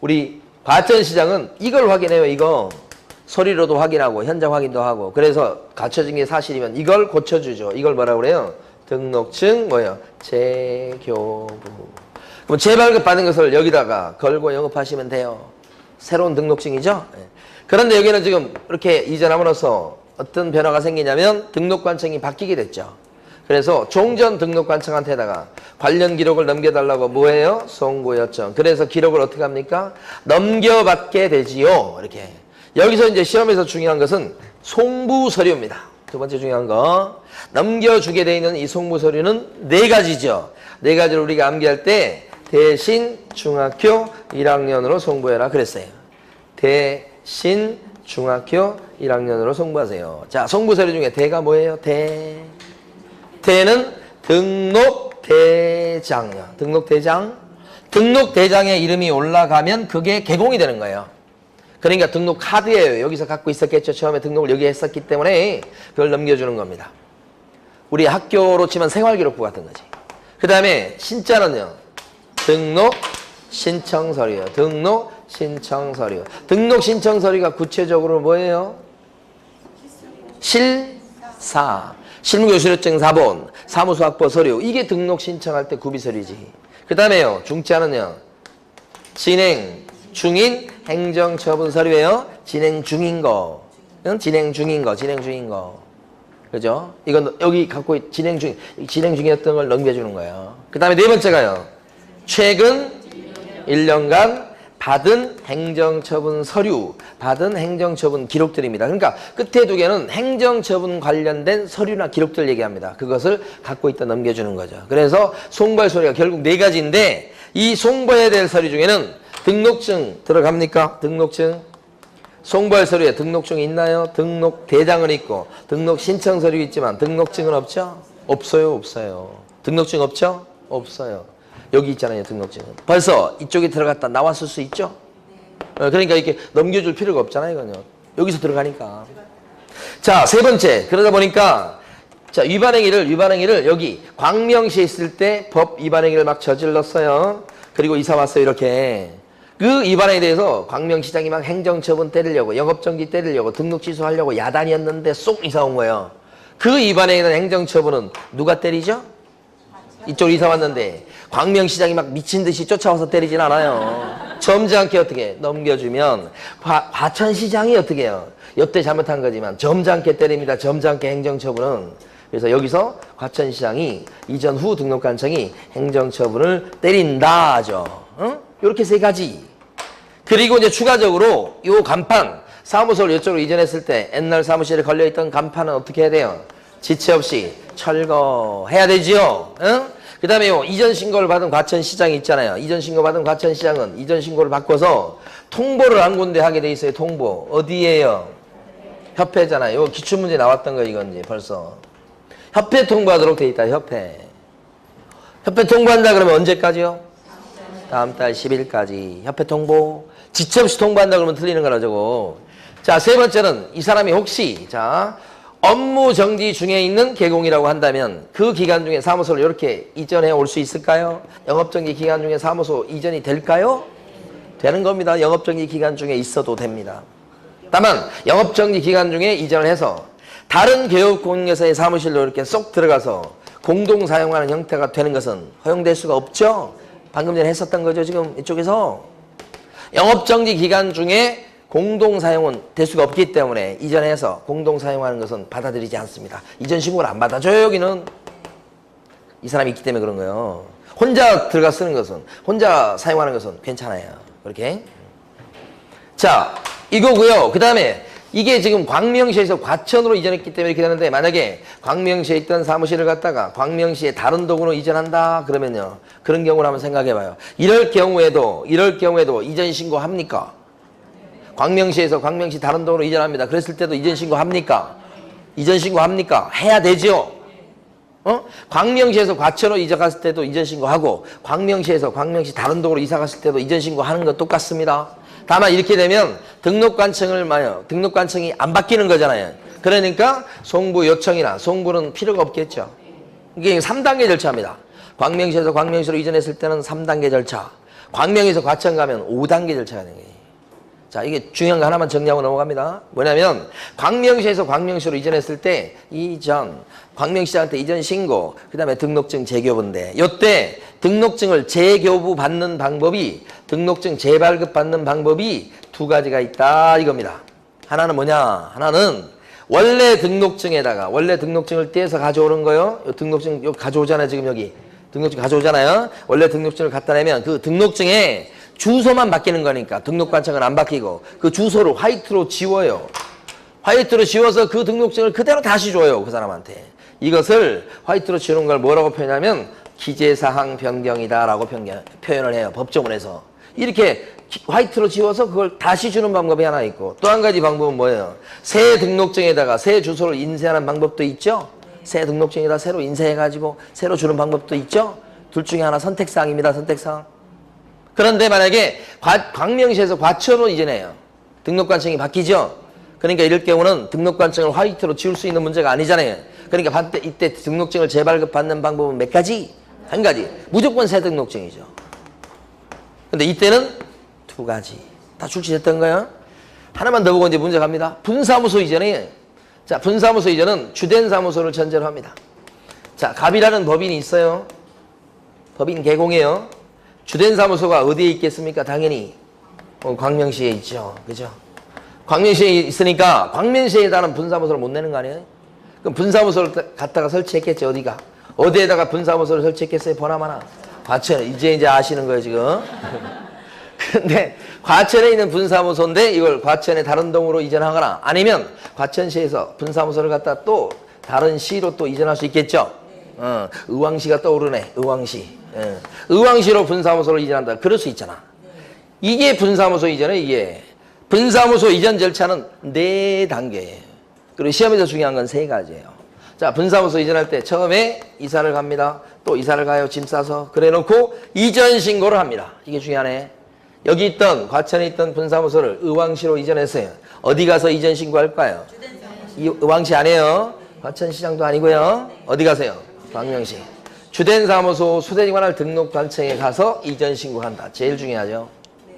우리 과천시장은 이걸 확인해요. 이거 서류로도 확인하고 현장 확인도 하고. 그래서 갖춰진 게 사실이면 이걸 고쳐주죠. 이걸 뭐라고 그래요? 등록증 뭐예요? 재교부. 그럼 재발급 받는 것을 여기다가 걸고 영업하시면 돼요. 새로운 등록증이죠. 그런데 여기는 지금 이렇게 이전함으로써 어떤 변화가 생기냐면 등록관청이 바뀌게 됐죠. 그래서 종전 등록관청한테다가 관련 기록을 넘겨달라고 뭐예요? 송고 요청. 그래서 기록을 어떻게 합니까? 넘겨받게 되지요. 이렇게. 여기서 이제 시험에서 중요한 것은 송부 서류입니다. 두 번째 중요한 거. 넘겨주게 돼 있는 이 송부 서류는 4가지죠. 4가지를 우리가 암기할 때 대신 중학교 1학년으로 송부해라 그랬어요. 대신 중학교 1학년으로 송부하세요. 자, 송부 서류 중에 대가 뭐예요? 대는 등록대장이요. 등록대장. 등록대장의 이름이 올라가면 그게 개공이 되는 거예요. 그러니까 등록카드예요. 여기서 갖고 있었겠죠. 처음에 등록을 여기 했었기 때문에 그걸 넘겨주는 겁니다. 우리 학교로 치면 생활기록부 같은 거지. 그 다음에 신자는요. 등록신청서류예요. 등록신청서류. 등록신청서류가 구체적으로 뭐예요? 실사. 실무교육 수료증 사본, 사무소 확보 서류. 이게 등록 신청할 때 구비서류지. 그 다음에요. 중자는요. 진행 중인 행정처분 서류예요. 진행 중인 거. 진행 중인 거. 그죠? 이건 여기 갖고 진행 중이었던 걸 넘겨주는 거예요. 그 다음에 네 번째가요. 최근 1년간 받은 행정처분 서류, 받은 행정처분 기록들입니다. 그러니까 끝에 두 개는 행정처분 관련된 서류나 기록들 얘기합니다. 그것을 갖고 있다 넘겨주는 거죠. 그래서 송부할 서류가 결국 네 가지인데 이 송부해야 될 서류 중에는 등록증 들어갑니까? 등록증. 송부할 서류에 등록증이 있나요? 등록 대장은 있고 등록 신청 서류 있지만 등록증은 없죠? 없어요. 등록증 없죠? 없어요. 여기 있잖아요, 등록증은. 벌써 이쪽에 들어갔다 나왔을 수 있죠? 그러니까 이렇게 넘겨줄 필요가 없잖아요, 이건요. 여기서 들어가니까. 자, 세 번째. 그러다 보니까, 자, 위반행위를 여기 광명시에 있을 때 법 위반행위를 막 저질렀어요. 그리고 이사 왔어요, 이렇게. 그 위반에 대해서 광명시장이 막 행정처분 때리려고, 영업정지 때리려고, 등록 취소하려고 야단이었는데 쏙 이사 온 거예요. 그 위반에 대한 행정처분은 누가 때리죠? 이쪽으로 이사 왔는데 광명시장이 막 미친 듯이 쫓아와서 때리진 않아요. 점잖게 어떻게 넘겨주면 과천시장이 어떻게 해요? 여태 잘못한 거지만 점잖게 때립니다. 점잖게 행정처분은. 그래서 여기서 과천시장이 이전 후 등록관청이 행정처분을 때린다죠. 이렇게 세 가지. 그리고 이제 추가적으로 요 간판 사무소를 이쪽으로 이전했을 때 옛날 사무실에 걸려있던 간판은 어떻게 해야 돼요? 지체 없이 철거해야 되지요. 그 다음에 이전 신고를 받은 과천시장이 있잖아요. 이전 신고 받은 과천시장은 이전 신고를 바꿔서 통보를 한 군데 하게 돼 있어요. 통보. 어디에요? 협회잖아요. 이거 기출문제 나왔던 거 이건지 벌써. 협회 통보하도록 돼 있다. 협회 통보한다 그러면 언제까지요? 다음 달 10일까지. 협회 통보. 지체 없이 통보한다 그러면 틀리는 거라 저거. 자, 세 번째는 이 사람이 혹시 업무 정지 중에 있는 개공이라고 한다면 그 기간 중에 사무소를 이렇게 이전해 올 수 있을까요? 영업정지 기간 중에 사무소 이전이 될까요? 되는 겁니다. 영업정지 기간 중에 있어도 됩니다. 다만 영업정지 기간 중에 이전을 해서 다른 개업공인회사의 사무실로 이렇게 쏙 들어가서 공동 사용하는 형태가 되는 것은 허용될 수가 없죠. 방금 전에 했었던 거죠. 지금 이쪽에서 영업정지 기간 중에 공동 사용은 될 수가 없기 때문에 이전해서 공동 사용하는 것은 받아들이지 않습니다. 이전 신고를 안 받아줘요. 여기는 이 사람이 있기 때문에 그런 거예요. 혼자 들어가 쓰는 것은, 혼자 사용하는 것은 괜찮아요. 그렇게. 자, 이거고요. 그 다음에 이게 지금 광명시에서 과천으로 이전했기 때문에 이렇게 되는데, 만약에 광명시에 있던 사무실을 갖다가 광명시에 다른 동으로 이전한다 그러면요, 그런 경우를 한번 생각해봐요. 이럴 경우에도 이전 신고합니까? 광명시에서 광명시 다른 동으로 이전합니다. 그랬을 때도 이전 신고합니까? 이전 신고합니까? 해야 되죠. 광명시에서 과천으로 이사 갔을 때도 이전 신고하고, 광명시에서 광명시 다른 동으로 이사 갔을 때도 이전 신고하는 건 똑같습니다. 다만 이렇게 되면 등록관청이 안 바뀌는 거잖아요. 그러니까 송부 요청이나 송부는 필요가 없겠죠. 이게 3단계 절차입니다. 광명시에서 광명시로 이전했을 때는 3단계 절차, 광명에서 과천 가면 5단계 절차가 되는 거예요. 자, 이게 중요한 거 하나만 정리하고 넘어갑니다. 뭐냐면 광명시에서 광명시로 이전했을 때 광명시장한테 이전 신고, 그 다음에 등록증 재교부인데, 이때 등록증을 재교부 받는 방법이, 등록증 재발급 받는 방법이 두 가지가 있다 이겁니다. 하나는 뭐냐? 하나는 원래 등록증을 떼서 가져오는 거요. 등록증 가져오잖아요. 지금 여기 등록증 가져오잖아요. 원래 등록증을 갖다 내면 그 등록증에 주소만 바뀌는 거니까 등록관청은 안 바뀌고 그 주소를 화이트로 지워요. 화이트로 지워서 그 등록증을 그대로 다시 줘요. 그 사람한테. 이것을 화이트로 지우는 걸 뭐라고 표현하면 기재사항 변경이다라고 표현을 해요. 법조문에서. 이렇게 화이트로 지워서 그걸 다시 주는 방법이 하나 있고, 또 한 가지 방법은 뭐예요? 새 등록증에다가 새 주소를 인쇄하는 방법도 있죠. 새 등록증에다 새로 인쇄해가지고 새로 주는 방법도 있죠. 둘 중에 하나 선택사항입니다. 선택사항. 그런데 만약에 광명시에서 과천으로 이전해요. 등록관청이 바뀌죠. 그러니까 이럴 경우는 등록관청을 화이트로 지울 수 있는 문제가 아니잖아요. 그러니까 이때 등록증을 재발급 받는 방법은 몇 가지? 한 가지. 무조건 새 등록증이죠. 근데 이때는 두 가지. 다 출시됐던 거예요. 하나만 더 보고 이제 문제 갑니다. 분사무소 이전에, 자, 분사무소 이전은 주된 사무소를 전제로 합니다. 자, 갑이라는 법인이 있어요. 법인 개공이에요. 주된 사무소가 어디에 있겠습니까? 당연히 광명시에 있죠. 그죠? 광명시에 있으니까 광명시에 따른 분사무소를 못 내는 거 아니에요? 그럼 분사무소를 갖다가 설치했겠지, 어디가? 어디에다가 분사무소를 설치했겠어요, 보나마나? 과천에. 이제 아시는 거예요, 지금. 근데 과천에 있는 분사무소인데 이걸 과천의 다른 동으로 이전하거나 아니면 과천시에서 분사무소를 갖다 또 다른 시로 또 이전할 수 있겠죠. 의왕시가 떠오르네. 의왕시. 의왕시로 분사무소를 이전한다. 그럴 수 있잖아. 이게 분사무소 이전에 이게 분사무소 이전 절차는 4단계예요. 그리고 시험에서 중요한 건 3가지예요. 자, 분사무소 이전할 때 처음에 이사를 갑니다. 또 이사를 가요. 짐 싸서. 그래 놓고 이전 신고를 합니다. 이게 중요하네. 여기 있던 과천에 있던 분사무소를 의왕시로 이전했어요. 어디 가서 이전 신고할까요? 의왕시 아니에요. 과천시장도 아니고요. 어디 가세요? 광명시. 주된 사무소 수대지 관할 등록관청에 가서 이전 신고한다. 제일 중요하죠.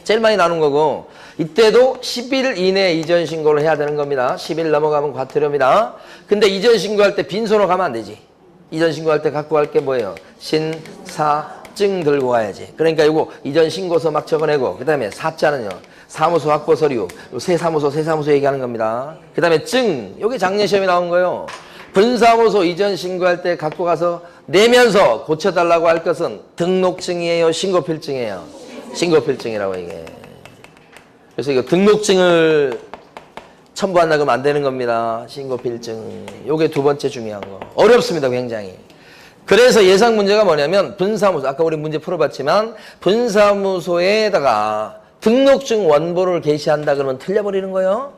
제일 많이 나눈 거고 이때도 10일 이내에 이전 신고를 해야 되는 겁니다. 10일 넘어가면 과태료입니다. 근데 이전 신고할 때 빈손으로 가면 안 되지. 이전 신고할 때 갖고 갈 게 뭐예요? 신사증 들고 가야지. 그러니까 이거 이전 신고서 막 적어내고 그 다음에 사자는요. 사무소 확보 서류. 새 사무소 얘기하는 겁니다. 그 다음에 증. 이게 작년 시험에 나온 거예요. 분사무소 이전 신고할 때 갖고 가서 내면서 고쳐달라고 할 것은 등록증이에요? 신고필증이에요? 신고필증이라고 이게. 그래서 이거 등록증을 첨부한다 그러면 안 되는 겁니다. 신고필증. 요게 2번째 중요한 거. 어렵습니다, 굉장히. 그래서 예상 문제가 뭐냐면 분사무소, 아까 우리 문제 풀어봤지만 분사무소에다가 등록증 원본을 게시한다 그러면 틀려버리는 거예요.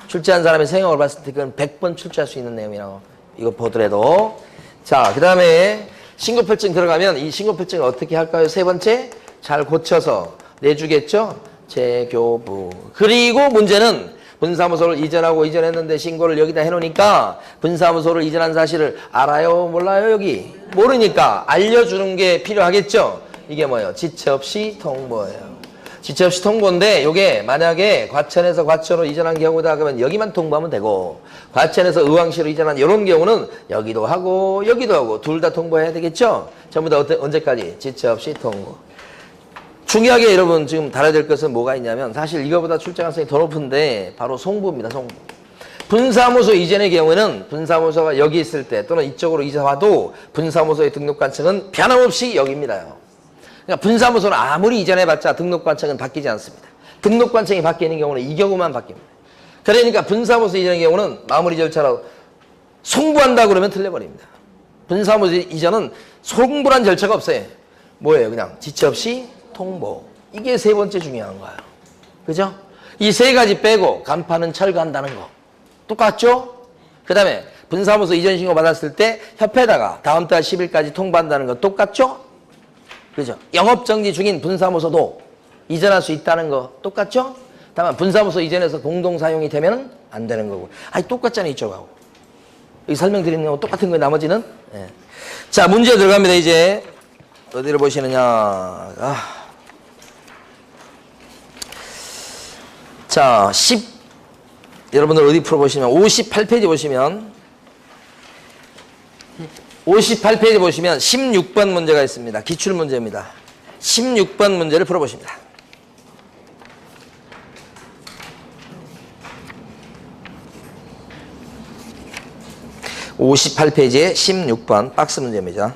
출제한 사람의 생각을 봤을 때 그건 100번 출제할 수 있는 내용이라고. 이거 보더라도. 자, 그 다음에 신고필증 들어가면 이 신고필증을 어떻게 할까요? 3번째, 잘 고쳐서 내주겠죠? 재교부. 그리고 문제는 분사무소를 이전하고 이전했는데 신고를 여기다 해놓으니까 분사무소를 이전한 사실을 알아요? 몰라요? 여기? 모르니까 알려주는 게 필요하겠죠? 이게 뭐예요? 지체 없이 통보예요. 지체 없이 통보인데 이게 만약에 과천에서 과천으로 이전한 경우다 그러면 여기만 통보하면 되고 과천에서 의왕시로 이전한 이런 경우는 여기도 하고 둘 다 통보해야 되겠죠? 전부 다 언제까지? 지체 없이 통보. 중요하게 여러분 지금 다뤄야 될 것은 뭐가 있냐면 사실 이거보다 출제 가능성이 더 높은데 바로 송부입니다. 송부. 분사무소 이전의 경우에는 분사무소가 여기 있을 때 또는 이쪽으로 이사 와도 분사무소의 등록관청은 변함없이 여기입니다. 그러니까 분사무소는 아무리 이전해봤자 등록관청은 바뀌지 않습니다. 등록관청이 바뀌는 경우는 이 경우만 바뀝니다. 그러니까 분사무소 이전의 경우는 마무리 절차로 송부한다 그러면 틀려버립니다. 분사무소 이전은 송부란 절차가 없어요. 뭐예요? 그냥 지체 없이 통보. 이게 3번째 중요한 거예요. 그죠? 이 3가지 빼고 간판은 철거한다는 거. 똑같죠? 그 다음에 분사무소 이전 신고 받았을 때 협회에다가 다음 달 10일까지 통보한다는 거 똑같죠? 그죠? 영업정지 중인 분사무소도 이전할 수 있다는 거 똑같죠? 다만 분사무소 이전해서 공동사용이 되면 안 되는 거고. 아니 똑같잖아요, 이쪽하고. 여기 설명드리는 거 똑같은 거예요, 나머지는. 네. 자, 문제 들어갑니다, 이제. 어디를 보시느냐. 자, 여러분들 어디 풀어보시면 58페이지 보시면 58페이지 보시면 16번 문제가 있습니다. 기출문제입니다. 16번 문제를 풀어보십니다. (58페이지에) 16번 박스 문제입니다.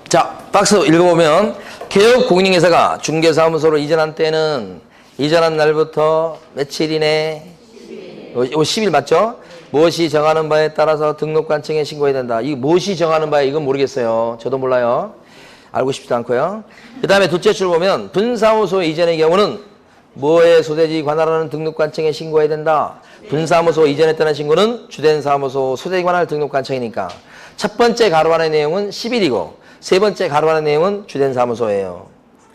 자, 박스 읽어보면 개업공인중개사가 중개사무소로 이전한 때는 이전한 날부터 며칠이네? 10일 맞죠? 무엇이 정하는 바에 따라서 등록관청에 신고해야 된다. 이 무엇이 정하는 바에 이건 모르겠어요. 저도 몰라요. 알고 싶지도 않고요. 그 다음에 둘째 줄 보면 분사무소 이전의 경우는 뭐에 소재지 관할하는 등록관청에 신고해야 된다. 분사무소 이전했다는 신고는 주된 사무소 소재지 관할 등록관청이니까 첫 번째 가로 안의 내용은 10일이고 세 번째 가로 안의 내용은 주된 사무소예요.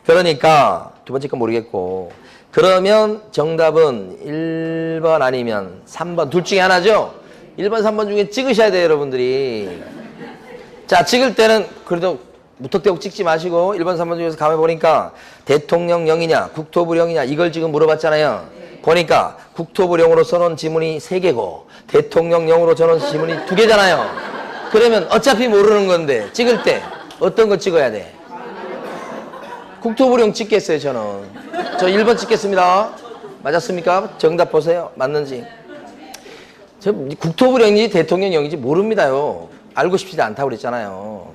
그러니까 두 번째 건 모르겠고 그러면 정답은 1번 아니면 3번 둘 중에 하나죠? 1번, 3번 중에 찍으셔야 돼요, 여러분들이. 자, 찍을 때는 그래도 무턱대고 찍지 마시고 1번, 3번 중에서 가만보니까 대통령령이냐 국토부령이냐 이걸 지금 물어봤잖아요. 보니까 국토부령으로 써놓은 지문이 3개고 대통령령으로 써놓은 지문이 2개잖아요. 그러면 어차피 모르는 건데 찍을 때 어떤 거 찍어야 돼? 국토부령 찍겠어요, 저는. 저 1번 찍겠습니다. 맞았습니까? 정답 보세요. 맞는지. 저 국토부령인지 대통령령인지 모릅니다요. 알고 싶지 않다고 그랬잖아요.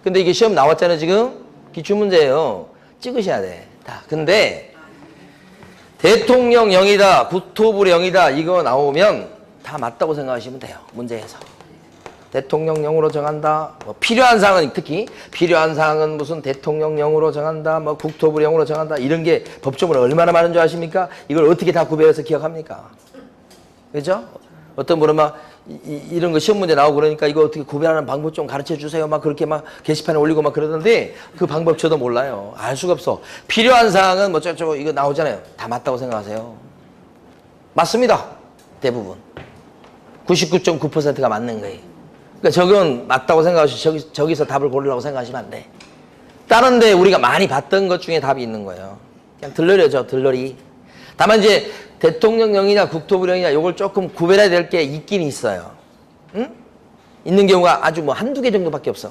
근데 이게 시험 나왔잖아요, 지금. 기출문제예요. 찍으셔야 돼. 다. 근데 대통령령이다, 국토부령이다 이거 나오면 다 맞다고 생각하시면 돼요. 문제에서. 대통령령으로 정한다. 뭐 필요한 사항은 특히 필요한 사항은 무슨 대통령령으로 정한다. 뭐 국토부령으로 정한다. 이런 게 법조문에 얼마나 많은 줄 아십니까? 이걸 어떻게 다 구별해서 기억합니까? 그죠? 어떤 분은 막 이런 거 시험 문제 나오고 그러니까 이거 어떻게 구별하는 방법 좀 가르쳐 주세요. 막 그렇게 막 게시판에 올리고 막 그러던데 그 방법 저도 몰라요. 알 수가 없어. 필요한 사항은 뭐 저쩌고 이거 나오잖아요. 다 맞다고 생각하세요. 맞습니다. 대부분. 99.9%가 맞는 거예요. 그러니까 저건 맞다고 생각하시고 저기서 답을 고르려고 생각하시면 안 돼. 다른 데 우리가 많이 봤던 것 중에 답이 있는 거예요. 그냥 들러리죠, 들러리. 다만 이제 대통령령이나 국토부령이나 요걸 조금 구별해야 될 게 있긴 있어요. 응? 있는 경우가 아주 뭐 한두 개 정도밖에 없어.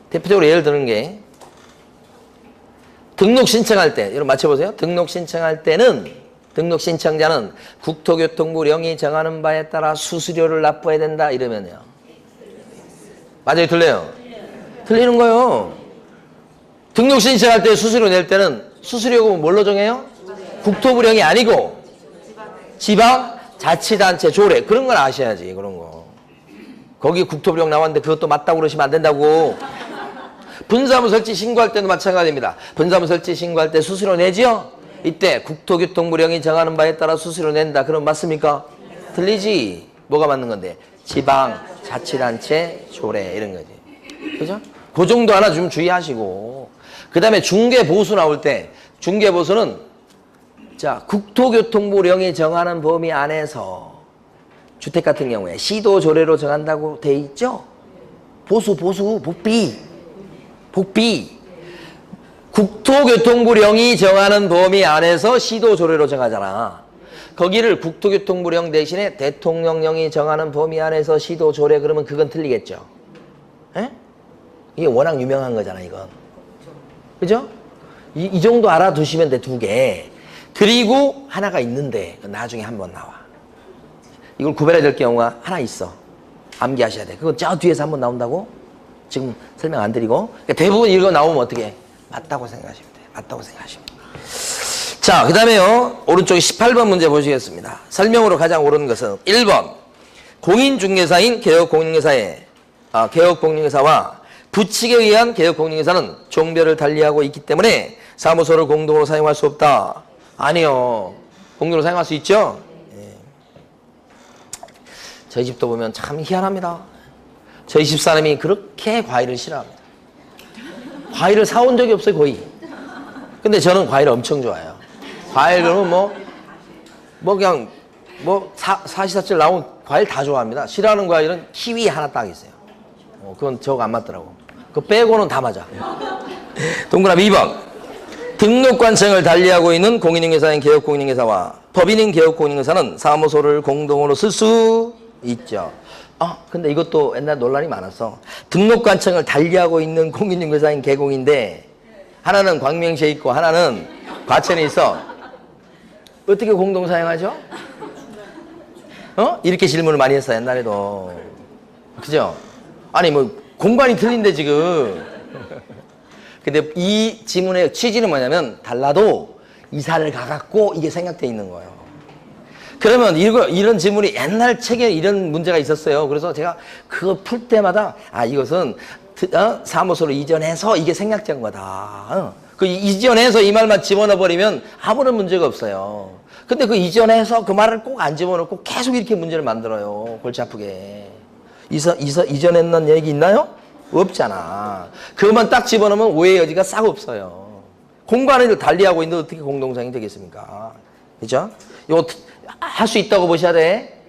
대표적으로 예를 드는 게 등록 신청할 때, 여러분 맞춰보세요. 등록 신청할 때는 등록 신청자는 국토교통부령이 정하는 바에 따라 수수료를 납부해야 된다 이러면요. 맞아요, 틀려요? 틀리는 거예요. 등록 신청할 때 수수료 낼 때는 수수료가 뭘로 정해요? 국토부령이 아니고 지방자치단체 조례 그런 걸 아셔야지. 그런 거 거기 국토부령 나왔는데 그것도 맞다고 그러시면 안 된다고. 분사무 설치 신고할 때도 마찬가지입니다. 분사무 설치 신고할 때 수수료 내지요? 이때 국토교통부령이 정하는 바에 따라 수수료 낸다. 그럼 맞습니까? 틀리지. 뭐가 맞는 건데? 지방자치단체 조례 이런 거지. 그죠? 그 정도 하나 좀 주의하시고. 그 다음에 중개보수 나올 때 중개보수는 자, 국토교통부령이 정하는 범위 안에서 주택 같은 경우에 시도조례로 정한다고 돼 있죠? 보수, 복비. 국토교통부령이 정하는 범위 안에서 시도조례로 정하잖아. 거기를 국토교통부령 대신에 대통령령이 정하는 범위 안에서 시도조례 그러면 그건 틀리겠죠? 에? 이게 워낙 유명한 거잖아, 이건. 그죠? 이 정도 알아두시면 돼, 두 개. 그리고 하나가 있는데 나중에 한번 나와. 이걸 구별해야 될 경우가 하나 있어. 암기하셔야 돼. 그건 저 뒤에서 한번 나온다고? 지금 설명 안 드리고. 그러니까 대부분 이거 나오면 어떻게 해? 맞다고 생각하시면 돼요. 맞다고 생각하시면 돼요. 자, 그 다음에요. 오른쪽에 18번 문제 보시겠습니다. 설명으로 가장 옳은 것은 1번. 공인중개사인 개업공인중개사와 부칙에 의한 개업공인중개사는 종별을 달리하고 있기 때문에 사무소를 공동으로 사용할 수 없다. 아니요. 공동으로 사용할 수 있죠? 예. 저희 집도 보면 참 희한합니다. 저희 집 사람이 그렇게 과일을 싫어합니다. 과일을 사온 적이 없어요, 거의. 근데 저는 과일을 엄청 좋아해요. 과일 그러면 그냥 사시사철 나온 과일 다 좋아합니다. 싫어하는 과일은 키위 하나 딱 있어요. 그건 저거 안 맞더라고. 그거 빼고는 다 맞아. 동그라미 2번. 등록관청을 달리하고 있는 공인중개사인 개업공인중개사와 법인인 개업공인중개사는 사무소를 공동으로 쓸 수 있죠. 근데 이것도 옛날 논란이 많았어. 등록관청을 달리하고 있는 공인중개사인 개공인데 하나는 광명시에 있고 하나는 과천에 있어. 어떻게 공동 사용하죠? 이렇게 질문을 많이 했어, 옛날에도. 그죠? 아니 공간이 틀린데 지금. 근데 이 지문의 취지는 뭐냐면 달라도 이사를 가갖고 이게 생각돼 있는 거예요. 그러면 이런 지문이 옛날 책에 이런 문제가 있었어요. 그래서 제가 그거 풀 때마다 이것은 사무소로 이전해서 이게 생략된 거다. 그 이전해서 이 말만 집어넣어 버리면 아무런 문제가 없어요. 근데 그 이전해서 그 말을 꼭 안 집어넣고 계속 이렇게 문제를 만들어요. 골치 아프게. 이전했는 얘기 있나요? 없잖아. 그것만 딱 집어넣으면 오해의 여지가 싹 없어요. 공간을 달리하고 있는데 어떻게 공동사용이 되겠습니까? 그죠? 이거 할 수 있다고 보셔야 돼.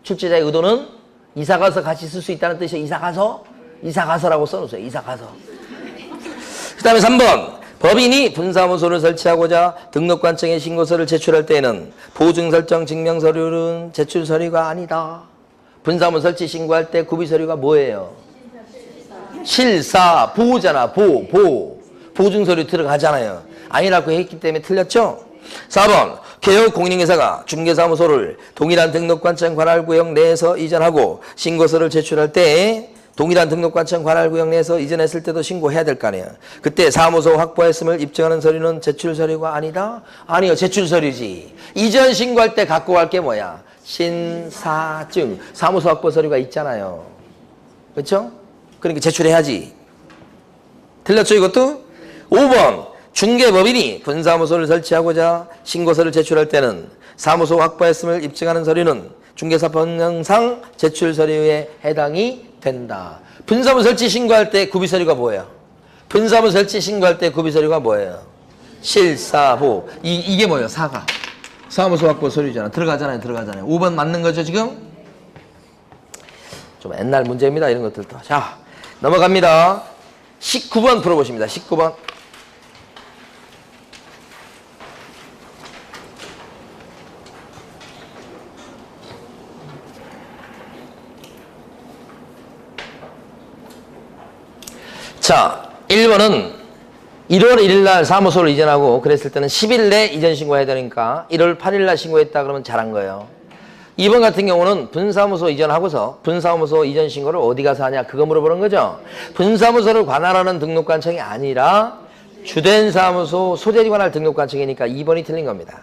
출제자의 의도는 이사 가서 같이 쓸 수 있다는 뜻이에요. 이사 가서라고 써놓으세요. 이사 가서. 그 다음에 3번. 법인이 분사무소를 설치하고자 등록관청에 신고서를 제출할 때에는 보증설정 증명서류는 제출 서류가 아니다. 분사무 설치 신고할 때 구비서류가 뭐예요? 실사, 보잖아. 보. 보증서류 들어가잖아요. 아니라고 했기 때문에 틀렸죠? 4번 개업공인중개사가 중개사무소를 동일한 등록관청 관할구역 내에서 이전하고 신고서를 제출할 때 동일한 등록관청 관할구역 내에서 이전했을 때도 신고해야 될 거 아니에요. 그때 사무소 확보했음을 입증하는 서류는 제출서류가 아니다? 아니요, 제출서류지. 이전 신고할 때 갖고 갈 게 뭐야? 신사증, 사무소 확보 서류가 있잖아요. 그렇죠? 그러니까 제출해야지. 틀렸죠, 이것도? 5번 중개법인이 분사무소를 설치하고자 신고서를 제출할 때는 사무소 확보했음을 입증하는 서류는 중개사법령상 제출서류에 해당이 된다. 분사무 설치 신고할 때 구비서류가 뭐예요? 분사무 설치 신고할 때 구비서류가 뭐예요? 실사부. 이게 뭐예요? 사가. 사무소 확보 서류잖아. 들어가잖아요. 5번 맞는 거죠, 지금? 좀 옛날 문제입니다, 이런 것들도. 자, 넘어갑니다. 19번 풀어보십니다. 19번. 자, 1번은 1월 1일 날 사무소를 이전하고 그랬을 때는 10일 내 이전 신고해야 되니까 1월 8일 날 신고했다 그러면 잘한 거예요. 2번 같은 경우는 분사무소 이전하고서 분사무소 이전 신고를 어디 가서 하냐 그거 물어보는 거죠. 분사무소를 관할하는 등록관청이 아니라 주된 사무소 소재지 관할 등록관청이니까 2번이 틀린 겁니다.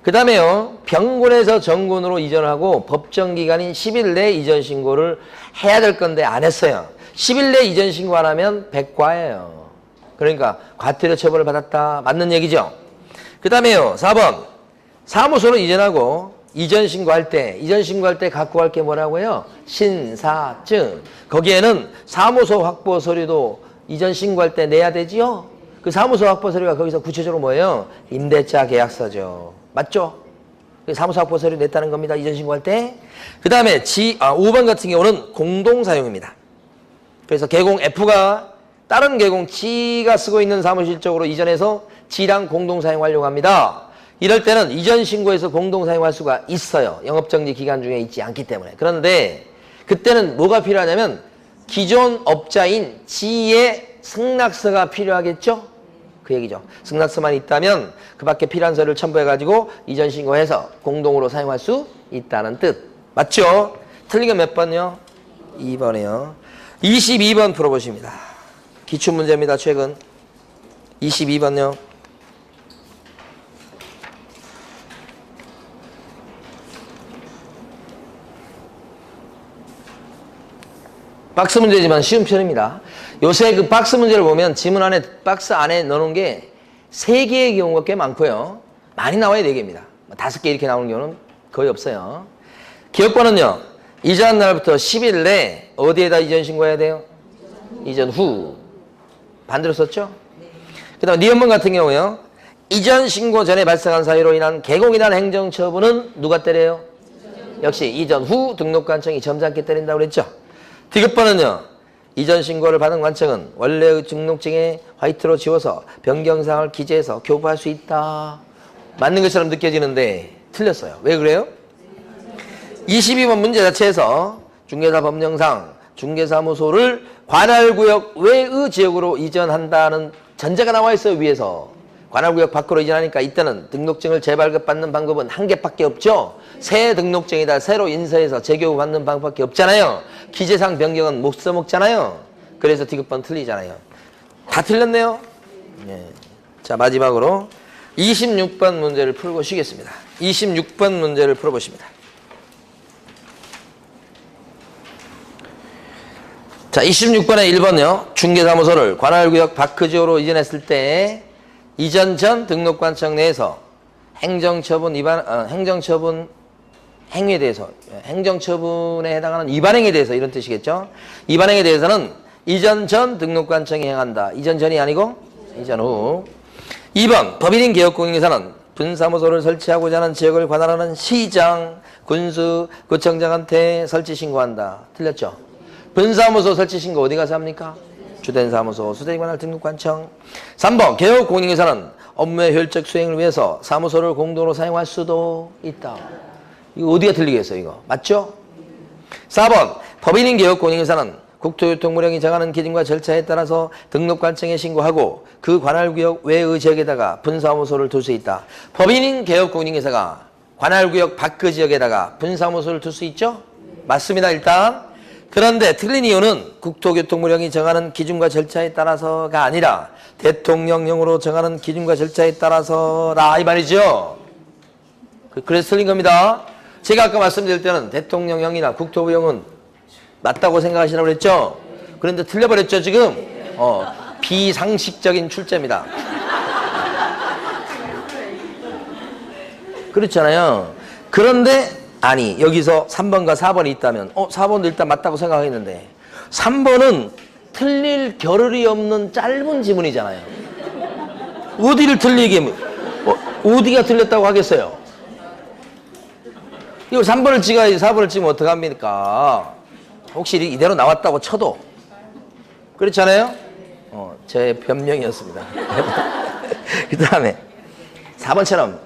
그 다음에요. 병군에서 정군으로 이전하고 법정기간인 10일 내 이전 신고를 해야 될 건데 안 했어요. 10일 내 이전 신고 안 하면 백과예요. 그러니까 과태료 처벌을 받았다. 맞는 얘기죠. 그 다음에요. 4번 사무소로 이전하고 이전 신고할 때 갖고 갈 게 뭐라고요? 신사증. 거기에는 사무소 확보 서류도 이전 신고할 때 내야 되지요. 그 사무소 확보 서류가 거기서 구체적으로 뭐예요? 임대차 계약서죠. 맞죠? 사무소 확보 서류 냈다는 겁니다. 이전 신고할 때. 그 다음에 5번 같은 경우는 공동사용입니다. 그래서 계공 F가 다른 계공 G가 쓰고 있는 사무실 쪽으로 이전해서 G랑 공동사용하려고 합니다. 이럴 때는 이전 신고에서 공동사용할 수가 있어요. 영업정지 기간 중에 있지 않기 때문에. 그런데 그때는 뭐가 필요하냐면 기존 업자인 G의 승낙서가 필요하겠죠? 그 얘기죠. 승낙서만 있다면 그 밖에 필요한 서류를 첨부해가지고 이전 신고해서 공동으로 사용할 수 있다는 뜻. 맞죠? 틀린 건 몇 번요? 2번이요. 22번 풀어보십니다. 기출문제입니다. 최근 22번요. 박스 문제지만 쉬운 편입니다. 요새 그 박스 문제를 보면 지문 안에 박스 안에 넣어놓은 게 3개의 경우가 꽤 많고요. 많이 나와야 4개입니다. 5개 이렇게 나오는 경우는 거의 없어요. 기억번은요. 이전 날부터 10일 내 어디에다 이전 신고해야 돼요? 이전 후. 반대로 썼죠? 그 다음 니은문 같은 경우요. 이전 신고 전에 발생한 사유로 인한 개공이나 행정처분은 누가 때려요? 역시 이전 후 등록관청이 점잖게 때린다고 그랬죠? 디귿번은요. 이전 신고를 받은 관청은 원래의 등록증에 화이트로 지워서 변경사항을 기재해서 교부할 수 있다. 맞는 것처럼 느껴지는데 틀렸어요. 왜 그래요? 22번 문제 자체에서 중개사 법령상 중개사무소를 관할구역 외의 지역으로 이전한다는 전제가 나와 있어요. 위에서. 관할구역 밖으로 이전하니까 이때는 등록증을 재발급받는 방법은 한 개밖에 없죠. 새 등록증이다 새로 인쇄해서 재교부받는 방법밖에 없잖아요. 기재상 변경은 못 써먹잖아요. 그래서 디귿번 틀리잖아요. 다 틀렸네요. 네. 자, 마지막으로 26번 문제를 풀고 쉬겠습니다. 26번 문제를 풀어보십니다. 자, 26번에 1번요. 중개사무소를 관할구역 밖지역으로 이전했을 때 이전 전 등록관청 내에서 행정처분 행위에 대해서 행정처분에 해당하는 위반행위에 대해서 이런 뜻이겠죠. 위반행위에 대해서는 이전 전 등록관청이 행한다. 이전 전이 아니고 이전 후. 2번 법인인 개업공인중개사는 분사무소를 설치하고자 하는 지역을 관할하는 시장, 군수, 구청장한테 설치 신고한다. 틀렸죠. 분사무소 설치 신고 어디 가서 합니까? 주된 사무소, 소재지 관할 등록관청. 3번 개업공인중개사는 업무의 효율적 수행을 위해서 사무소를 공동으로 사용할 수도 있다. 이거 어디가 틀리겠어요? 이거 맞죠? 4번 법인인 개업공인중개사는 국토교통부령이 정하는 기준과 절차에 따라서 등록관청에 신고하고 그 관할구역 외의 지역에다가 분사무소를 둘 수 있다. 법인인 개업공인중개사가 관할구역 밖의 지역에다가 분사무소를 둘 수 있죠? 맞습니다. 일단. 그런데 틀린 이유는 국토교통부령이 정하는 기준과 절차에 따라서가 아니라 대통령령으로 정하는 기준과 절차에 따라서라 이 말이죠. 그래서 틀린 겁니다. 제가 아까 말씀드릴 때는 대통령령이나 국토부령은 맞다고 생각하시라고 그랬죠? 그런데 틀려버렸죠 지금? 비상식적인 출제입니다. 그렇잖아요. 그런데 아니 여기서 3번과 4번이 있다면 4번도 일단 맞다고 생각했는데 3번은 틀릴 겨를이 없는 짧은 지문이잖아요. 어디를 틀리게 어디가 틀렸다고 하겠어요? 이거 3번을 찍어야지 4번을 찍으면 어떡합니까? 혹시 이대로 나왔다고 쳐도 그렇잖아요? 제 변명이었습니다. 그 다음에 4번처럼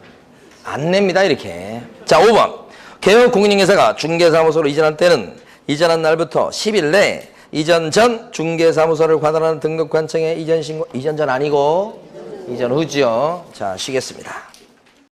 안 냅니다 이렇게. 자 5번 개업공인중개사가 중개사무소로 이전할 때는 이전한 날부터 10일 내에 이전 전 중개사무소를 관할하는 등록관청에 이전 신고 이전 전 아니고 이전 후죠. 자 쉬겠습니다.